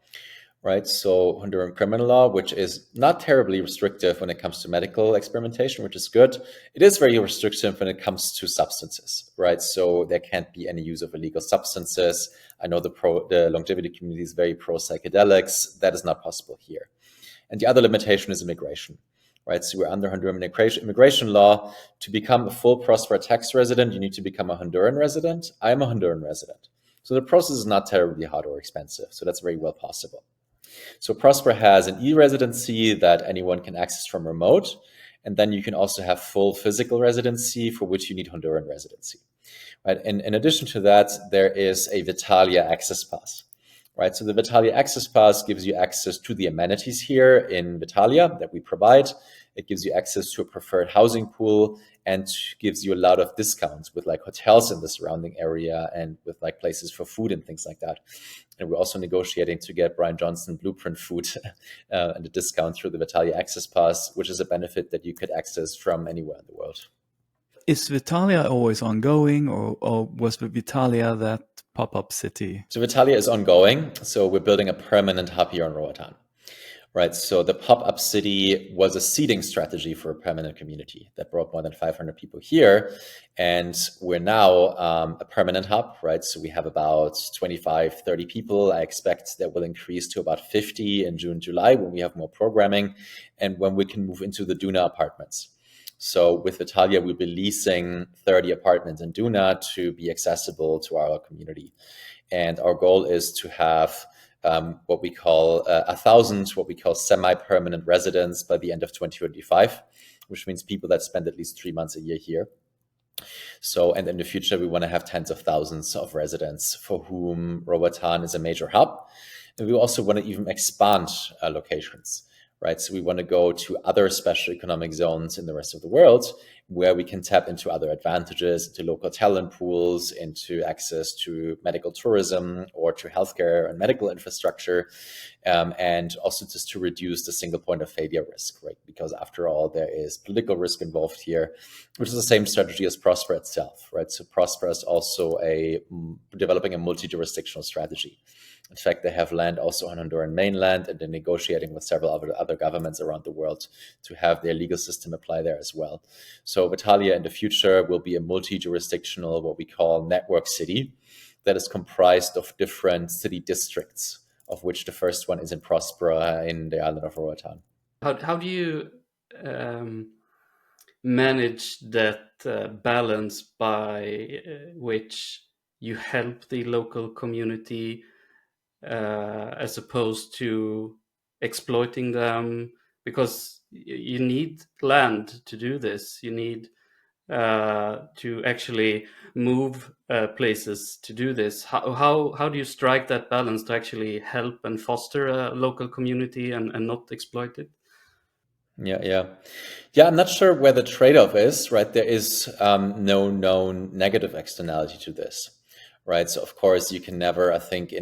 right? So Honduran criminal law, which is not terribly restrictive when it comes to medical experimentation, which is good. It is very restrictive when it comes to substances, right? So there can't be any use of illegal substances. I know the longevity community is very pro psychedelics. That is not possible here. And the other limitation is immigration. Right, so we're under Honduran immigration law. To become a full Prospera tax resident, you need to become a Honduran resident. I'm a Honduran resident. So the process is not terribly hard or expensive. So that's very well possible. So Prospera has an e-residency that anyone can access from remote. And then you can also have full physical residency, for which you need Honduran residency. Right? And in addition to that, there is a Vitalia access pass. Right, so the Vitalia Access Pass gives you access to the amenities here in Vitalia that we provide. It gives you access to a preferred housing pool and gives you a lot of discounts with like hotels in the surrounding area and with like places for food and things like that. And we're also negotiating to get Brian Johnson blueprint food and a discount through the Vitalia Access Pass, which is a benefit that you could access from anywhere in the world. Is Vitalia always ongoing, or was Vitalia that pop-up city? So Vitalia is ongoing. So we're building a permanent hub here in Roatan. Right. So the pop-up city was a seeding strategy for a permanent community that brought more than 500 people here. And we're now a permanent hub, right? So we have about 25, 30 people. I expect that will increase to about 50 in June, July, when we have more programming and when we can move into the Duna apartments. So with Vitalia, we'll be leasing 30 apartments in Duna to be accessible to our community. And our goal is to have what we call 1,000, what we call semi-permanent residents by the end of 2025, which means people that spend at least 3 months a year here. So, and in the future, we want to have tens of thousands of residents for whom Roatan is a major hub. And we also want to even expand locations. Right, so we want to go to other special economic zones in the rest of the world where we can tap into other advantages, into local talent pools, into access to medical tourism or to healthcare and medical infrastructure, and also just to reduce the single point of failure risk, right? Because after all, there is political risk involved here, which is the same strategy as Prospera itself, right? So Prospera is also developing a multi-jurisdictional strategy. In fact, they have land also on Honduran mainland, and they're negotiating with several other governments around the world to have their legal system apply there as well. So Vitalia in the future will be a multi-jurisdictional, what we call network city, that is comprised of different city districts, of which the first one is in Prospera in the island of Roatan. How do you manage that balance by which you help the local community as opposed to exploiting them? Because you need land to do this. You need to actually move places to do this. How do you strike that balance to actually help and foster a local community and not exploit it? Yeah, I'm not sure where the trade-off is, right? There is no known negative externality to this, right? So of course you can never, I think,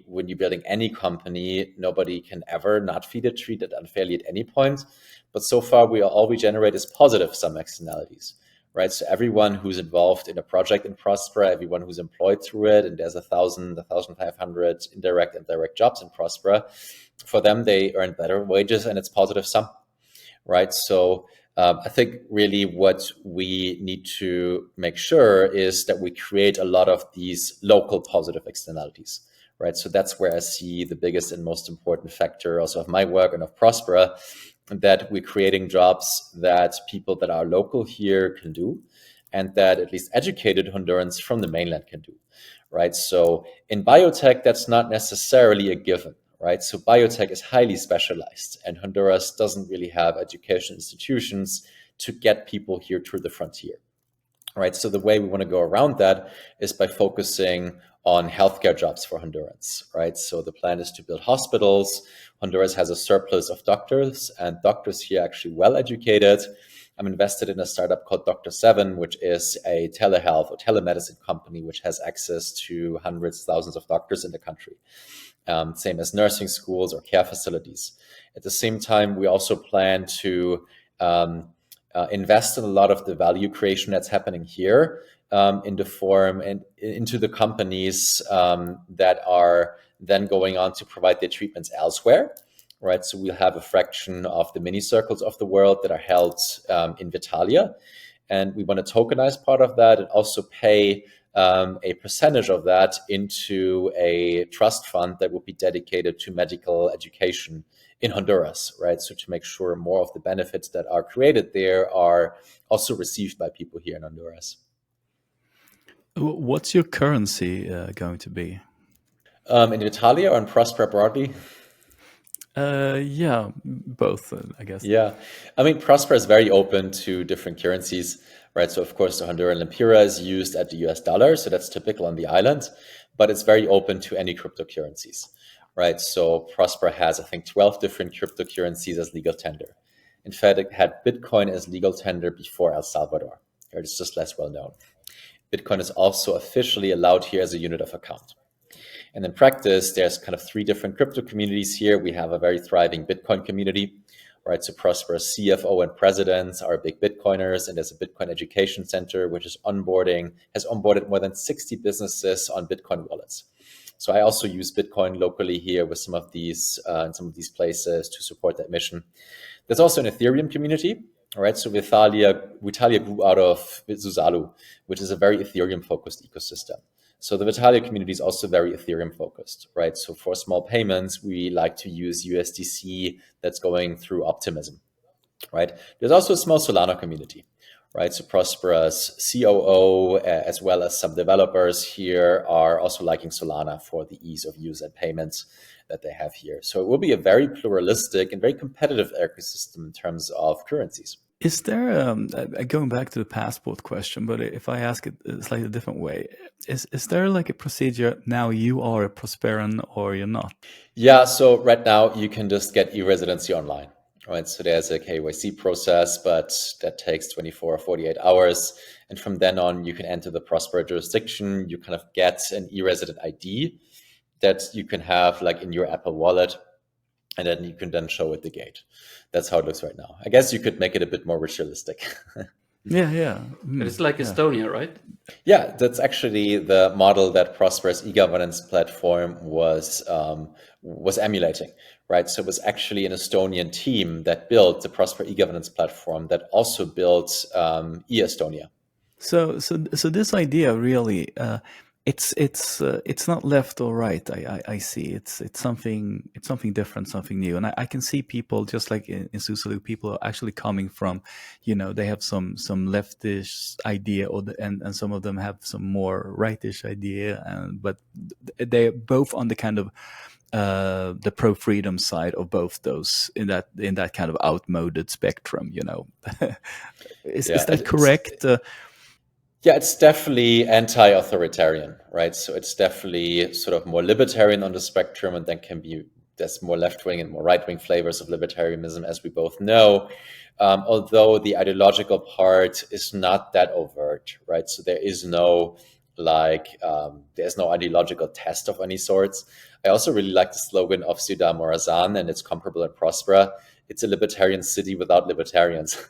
when you're building any company, nobody can ever not feel treated unfairly at any point. But so far all we generate is positive some externalities, right? So everyone who's involved in a project in Prospera, everyone who's employed through it, and there's 1,500 indirect and direct jobs in Prospera, for them, they earn better wages and it's positive sum. Right. So I think really what we need to make sure is that we create a lot of these local positive externalities. Right. So that's where I see the biggest and most important factor also of my work and of Prospera, that we're creating jobs that people that are local here can do, and that at least educated Hondurans from the mainland can do. Right. So in biotech, that's not necessarily a given. Right? So biotech is highly specialized, and Honduras doesn't really have education institutions to get people here through the frontier. Right? So the way we want to go around that is by focusing on healthcare jobs for Hondurans. Right? So the plan is to build hospitals. Honduras has a surplus of doctors, and doctors here are actually well educated. I'm invested in a startup called Dr. 7, which is a telehealth or telemedicine company which has access to hundreds, thousands of doctors in the country. Same as nursing schools or care facilities. At the same time, we also plan to invest in a lot of the value creation that's happening here in the form and into the companies that are then going on to provide their treatments elsewhere. Right, so we'll have a fraction of the mini circles of the world that are held in Vitalia, and we want to tokenize part of that and also pay a percentage of that into a trust fund that will be dedicated to medical education in Honduras, right? So to make sure more of the benefits that are created there are also received by people here in Honduras. What's your currency going to be? In Italia or in Prospera broadly? Yeah, both, I guess. Yeah, I mean, Prospera is very open to different currencies, right? So of course, the Honduran lempira is used at the US dollar, so that's typical on the island, but it's very open to any cryptocurrencies, right? So Prospera has, I think, 12 different cryptocurrencies as legal tender. In fact, it had Bitcoin as legal tender before El Salvador. It's just less well known. Bitcoin is also officially allowed here as a unit of account. And in practice, there's kind of 3 different crypto communities here. We have a very thriving Bitcoin community, right? So Prospera's CFO and presidents are big Bitcoiners, and there's a Bitcoin education center, which has onboarded more than 60 businesses on Bitcoin wallets. So I also use Bitcoin locally here with some of these places to support that mission. There's also an Ethereum community, right? So Vitalia grew out of Zuzalu, which is a very Ethereum-focused ecosystem. So the Vitalia community is also very Ethereum focused, right? So for small payments, we like to use USDC that's going through Optimism, right? There's also a small Solana community, right? So Prospera's COO, as well as some developers here, are also liking Solana for the ease of use and payments that they have here. So it will be a very pluralistic and very competitive ecosystem in terms of currencies. Is there, going back to the passport question, but if I ask it a slightly different way, is there like a procedure now you are a Prosperan or you're not? Yeah, so right now you can just get e-residency online, right? So there's a KYC process, but that takes 24 or 48 hours. And from then on, you can enter the Prospera jurisdiction. You kind of get an e-resident ID that you can have like in your Apple Wallet, and then you can then show at the gate. That's how it looks right now. I guess you could make it a bit more ritualistic. Yeah. It's like Estonia, right? Yeah, that's actually the model that Prospera's e-governance platform was emulating, right? So it was actually an Estonian team that built the Prospera e-governance platform that also built e-Estonia. So this idea really, it's not left or right. I see it's something different, something new, and I can see people just like in Susalu, people are actually coming from, they have some leftish idea, and some of them have some more rightish idea, but they're both on the kind of the pro freedom side of both those in that kind of outmoded spectrum. Is Yeah, that correct? Yeah, it's definitely anti-authoritarian, right? So it's definitely sort of more libertarian on the spectrum, and then there's more left-wing and more right-wing flavors of libertarianism, as we both know. Although the ideological part is not that overt, right? So there is no there's no ideological test of any sorts. I also really like the slogan of Ciudad Morazan, and it's comparable in Prospera. It's a libertarian city without libertarians.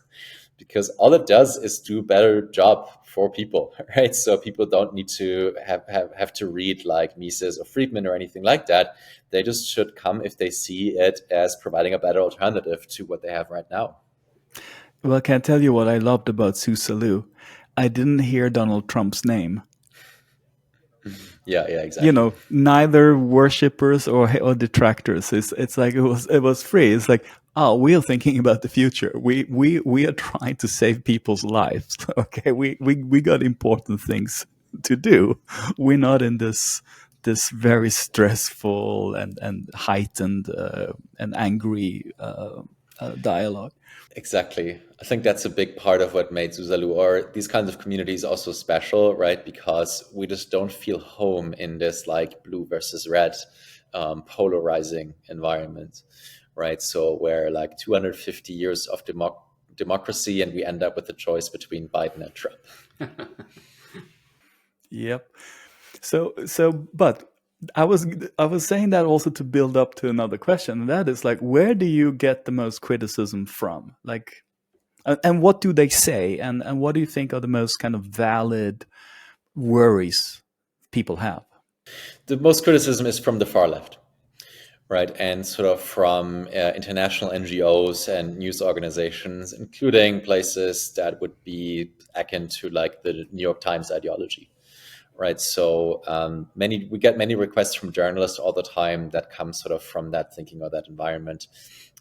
Because all it does is do a better job for people, right? So people don't need to have to read like Mises or Friedman or anything like that. They just should come if they see it as providing a better alternative to what they have right now. Well, can I tell you what I loved about Susalu? I didn't hear Donald Trump's name. Yeah, exactly. Neither worshippers or detractors. It's like it was free. It's like, oh, we are thinking about the future. We are trying to save people's lives. Okay, we got important things to do. We're not in this very stressful and heightened and angry dialogue. Exactly. I think that's a big part of what made Susalu or these kinds of communities also special, right? Because we just don't feel home in this like blue versus red polarizing environment, right? So where like 250 years of democracy and we end up with a choice between Biden and Trump. Yep. But I was saying that also to build up to another question, and that is like, where do you get the most criticism from? Like, and what do they say, and what do you think are the most kind of valid worries people have? The most criticism is from the far left, right? And sort of from international NGOs and news organizations, including places that would be akin to like the New York Times ideology, right? So we get many requests from journalists all the time that come sort of from that thinking or that environment.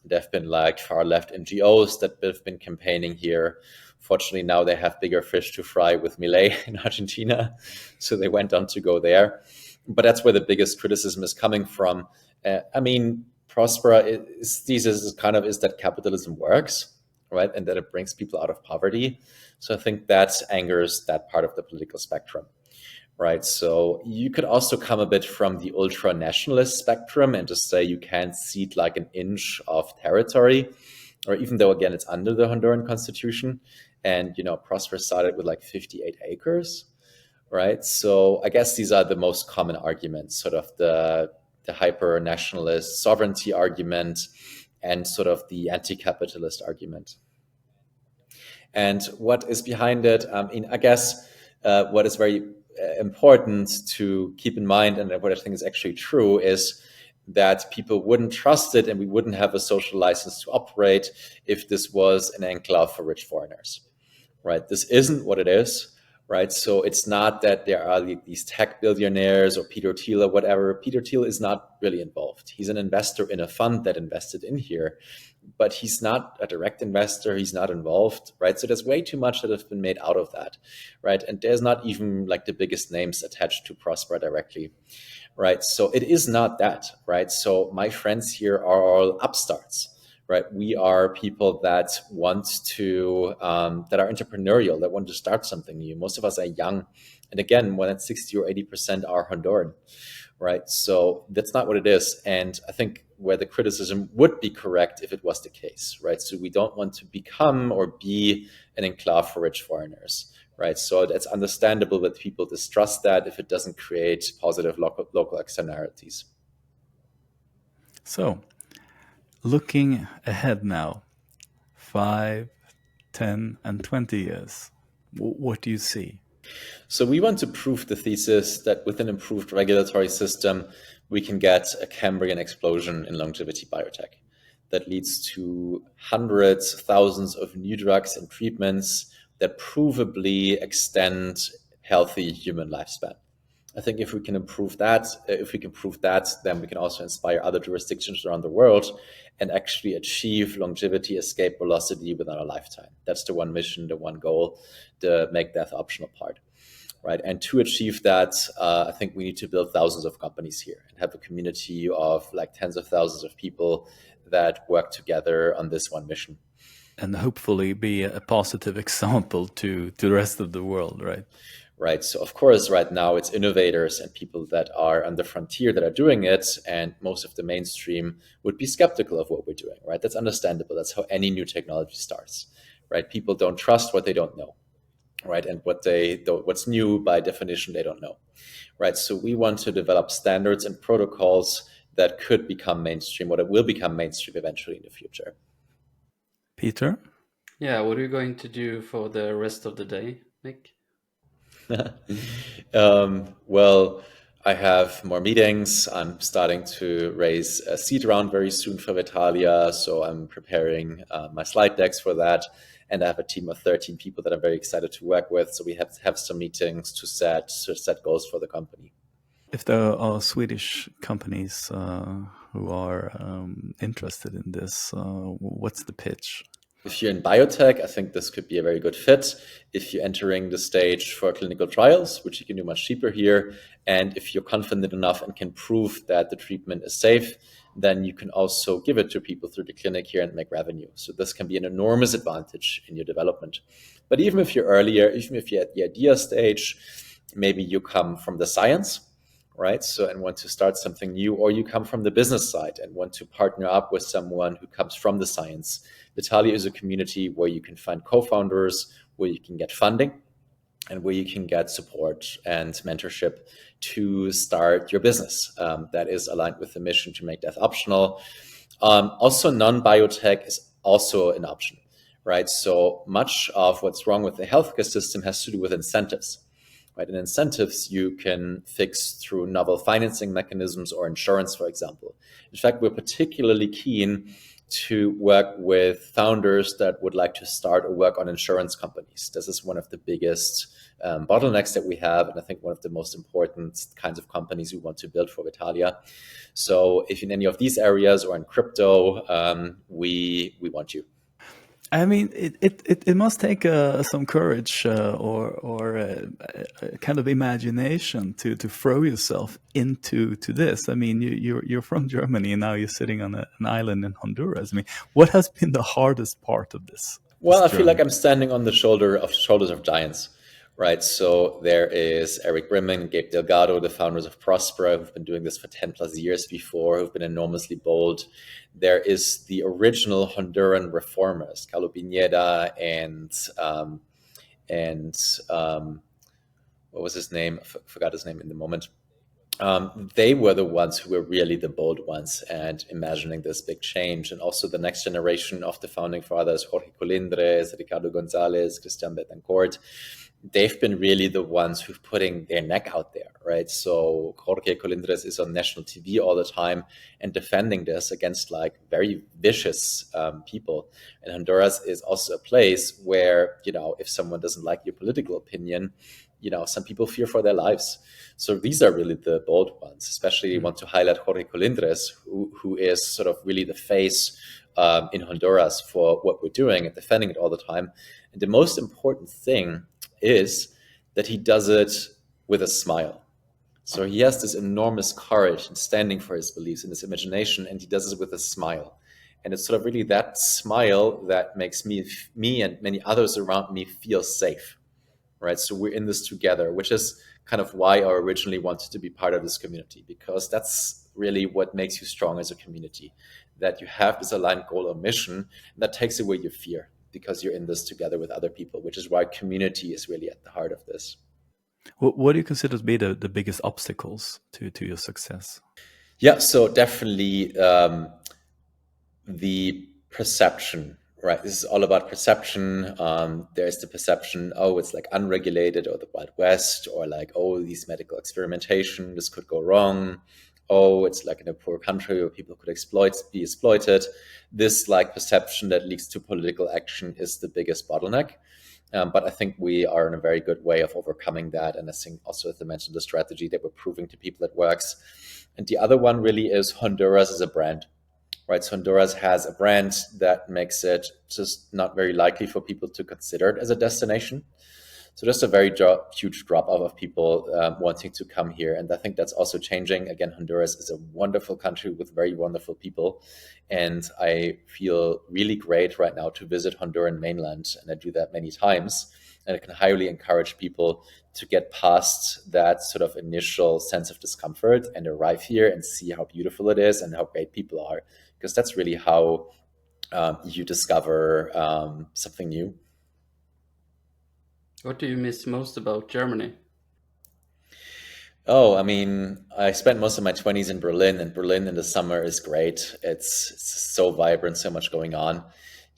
There have been like far left NGOs that have been campaigning here. Fortunately, now they have bigger fish to fry with Milei in Argentina, so they went on to go there. But that's where the biggest criticism is coming from. I mean, Prospera's thesis is that capitalism works, right, and that it brings people out of poverty. So I think that angers that part of the political spectrum. Right. So you could also come a bit from the ultra nationalist spectrum and just say you can't cede like an inch of territory, or even though, again, it's under the Honduran constitution. And, Prospera started with like 58 acres. Right. So I guess these are the most common arguments, sort of the hyper nationalist sovereignty argument and sort of the anti-capitalist argument. And what is behind it? I guess what is very important to keep in mind, and what I think is actually true, is that people wouldn't trust it and we wouldn't have a social license to operate if this was an enclave for rich foreigners, right? This isn't what it is, right? So it's not that there are these tech billionaires or Peter Thiel or whatever. Peter Thiel is not really involved. He's an investor in a fund that invested in here, but he's not a direct investor. He's not involved, right? So there's way too much that has been made out of that, right? And there's not even like the biggest names attached to Prospera directly, right? So it is not that, right? So my friends here are all upstarts, right? We are people that want to, that are entrepreneurial, that want to start something new. Most of us are young. And again, more than 60 or 80% are Honduran, right? So that's not what it is. And I think where the criticism would be correct if it was the case, right? So we don't want to become or be an enclave for rich foreigners, right? So that's understandable that people distrust that if it doesn't create positive local externalities. So, looking ahead now, 5, 10, and 20 years? What do you see? So we want to prove the thesis that with an improved regulatory system, we can get a Cambrian explosion in longevity biotech that leads to hundreds, thousands of new drugs and treatments that provably extend healthy human lifespan. I think if we can prove that, then we can also inspire other jurisdictions around the world and actually achieve longevity escape velocity within our lifetime. That's the one mission, the one goal, the make death optional part, right? And to achieve that, I think we need to build thousands of companies here and have a community of like tens of thousands of people that work together on this one mission. And hopefully be a positive example to the rest of the world, right? Right. So of course, right now it's innovators and people that are on the frontier that are doing it. And most of the mainstream would be skeptical of what we're doing, right? That's understandable. That's how any new technology starts, right? People don't trust what they don't know, right? And what's new by definition, they don't know, right? So we want to develop standards and protocols that could become mainstream, or that will become mainstream eventually in the future. Peter? Yeah, what are you going to do for the rest of the day, Nick? Well, I have more meetings. I'm starting to raise a seed round very soon for Vitalia, so I'm preparing my slide decks for that. And I have a team of 13 people that I'm very excited to work with. So we have some meetings to set goals for the company. If there are Swedish companies who are interested in this, what's the pitch? If you're in biotech, I think this could be a very good fit. If you're entering the stage for clinical trials, which you can do much cheaper here, and if you're confident enough and can prove that the treatment is safe, then you can also give it to people through the clinic here and make revenue. So this can be an enormous advantage in your development. But even if you're earlier, even if you're at the idea stage, maybe you come from the science, right? So, and want to start something new, or you come from the business side and want to partner up with someone who comes from the science. Vitalia is a community where you can find co-founders, where you can get funding, and where you can get support and mentorship to start your business that is aligned with the mission to make death optional. Also, non-biotech is also an option, right? So much of what's wrong with the healthcare system has to do with incentives. Right, and incentives you can fix through novel financing mechanisms or insurance, for example. In fact, we're particularly keen to work with founders that would like to start or work on insurance companies. This is one of the biggest bottlenecks that we have, and I think one of the most important kinds of companies we want to build for Vitalia. So if in any of these areas or in crypto, we want you. I mean, it must take some courage or kind of imagination to throw yourself into this. I mean, you're from Germany and now you're sitting on an island in Honduras. I mean, what has been the hardest part of this? Well, I feel like I'm standing on the shoulders of giants, right? So there is Eric Brimman and Gabe Delgado, the founders of Prospera, who've been doing this for 10 plus years before, who've been enormously bold. There is the original Honduran reformers, Carlo Pineda and what was his name? Forgot his name in the moment. They were the ones who were really the bold ones and imagining this big change. And also the next generation of the founding fathers, Jorge Colindres, Ricardo Gonzalez, Christian Betancourt, they've been really the ones who've putting their neck out there, right? So Jorge Colindres is on national TV all the time and defending this against like very vicious people. And Honduras is also a place where, you know, if someone doesn't like your political opinion, you know, some people fear for their lives. So these are really the bold ones, especially want to highlight Jorge Colindres, who is sort of really the face in Honduras for what we're doing and defending it all the time. And the most important thing is that he does it with a smile. So he has this enormous courage in standing for his beliefs and his imagination, and he does it with a smile. And it's sort of really that smile that makes me and many others around me feel safe, right? So we're in this together, which is kind of why I originally wanted to be part of this community, because that's really what makes you strong as a community, that you have this aligned goal or mission, and that takes away your fear because you're in this together with other people, which is why community is really at the heart of this. What do you consider to be the biggest obstacles to your success? Yeah, so definitely the perception, right? This is all about perception. There's the perception, oh, it's like unregulated or the Wild West, or like, oh, these medical experimentation, this could go wrong. Oh, it's like in a poor country where people could be exploited. This like perception that leads to political action is the biggest bottleneck. But I think we are in a very good way of overcoming that. And I think also, as I mentioned, the strategy that we're proving to people it works. And the other one really is Honduras as a brand. Right, so Honduras has a brand that makes it just not very likely for people to consider it as a destination. So just a very huge drop off of people wanting to come here. And I think that's also changing. Again, Honduras is a wonderful country with very wonderful people. And I feel really great right now to visit Honduran mainland. And I do that many times. And I can highly encourage people to get past that sort of initial sense of discomfort and arrive here and see how beautiful it is and how great people are. Because that's really how you discover something new. What do you miss most about Germany? Oh, I mean, I spent most of my 20s in Berlin, and Berlin in the summer is great. It's so vibrant, so much going on.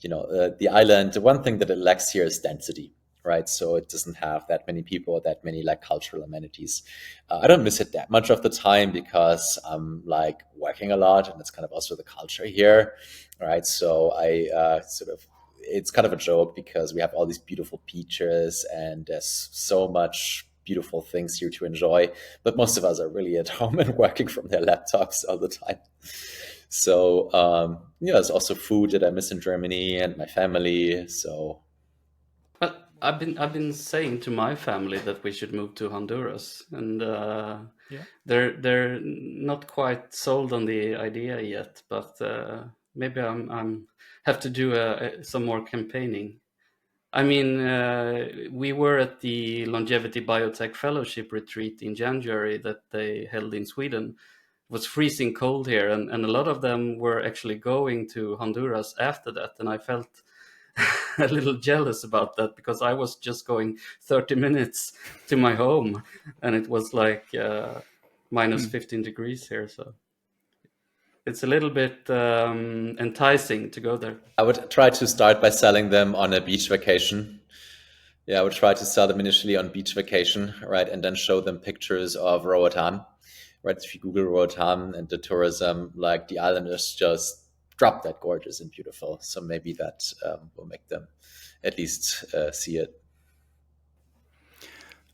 You know, the island, the one thing that it lacks here is density, right? So it doesn't have that many people or that many like cultural amenities. I don't miss it that much of the time because I'm like working a lot, and it's kind of also the culture here, right? So I it's kind of a joke because we have all these beautiful beaches and there's so much beautiful things here to enjoy, but most of us are really at home and working from their laptops all the time. So there's also food that I miss in Germany and my family. So But I've been saying to my family that we should move to Honduras, and they're not quite sold on the idea yet. But maybe I'm have to do some more campaigning. I mean, we were at the Longevity Biotech Fellowship retreat in January that they held in Sweden. It was freezing cold here, and a lot of them were actually going to Honduras after that, and I felt a little jealous about that because I was just going 30 minutes to my home, and it was like minus 15 degrees here, so it's a little bit enticing to go there. I would try to start by selling them on a beach vacation. Yeah, I would try to sell them initially on beach vacation, right? And then show them pictures of Roatan, right? If you Google Roatan and the tourism, like the island is just drop dead gorgeous and beautiful. So maybe that will make them at least see it.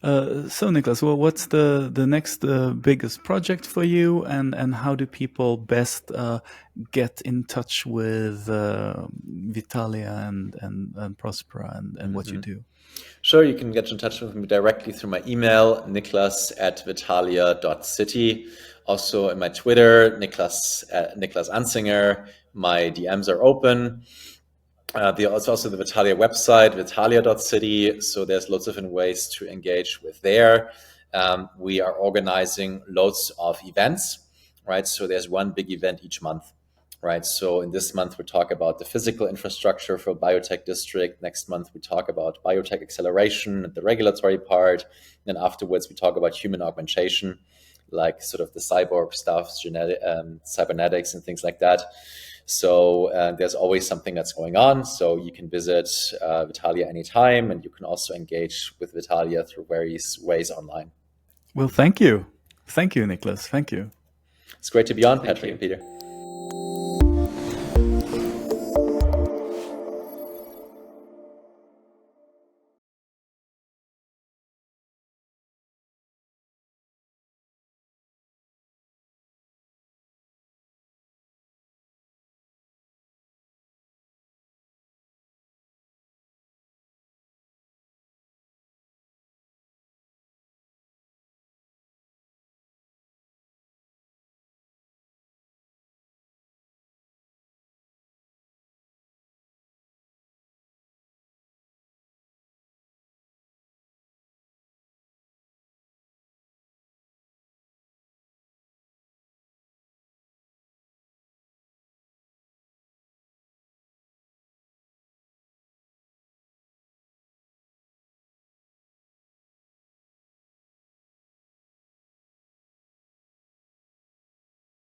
So Niklas, well, what's the next biggest project for you, and how do people best get in touch with Vitalia and Prospera and what you do? Sure, you can get in touch with me directly through my email, niklas@vitalia.city. Also in my Twitter, Niklas Anzinger. My DMs are open. There's also the Vitalia website, vitalia.city. So there's lots of different ways to engage with there. We are organizing lots of events, right? So there's one big event each month, right? So in this month, we talk about the physical infrastructure for biotech district. Next month, we talk about biotech acceleration and the regulatory part. And afterwards, we talk about human augmentation, like sort of the cyborg stuff, cybernetics and things like that. So there's always something that's going on. So you can visit Vitalia anytime, and you can also engage with Vitalia through various ways online. Well, thank you. Thank you, Niklas. Thank you. It's great to be on, Patrick and Peter.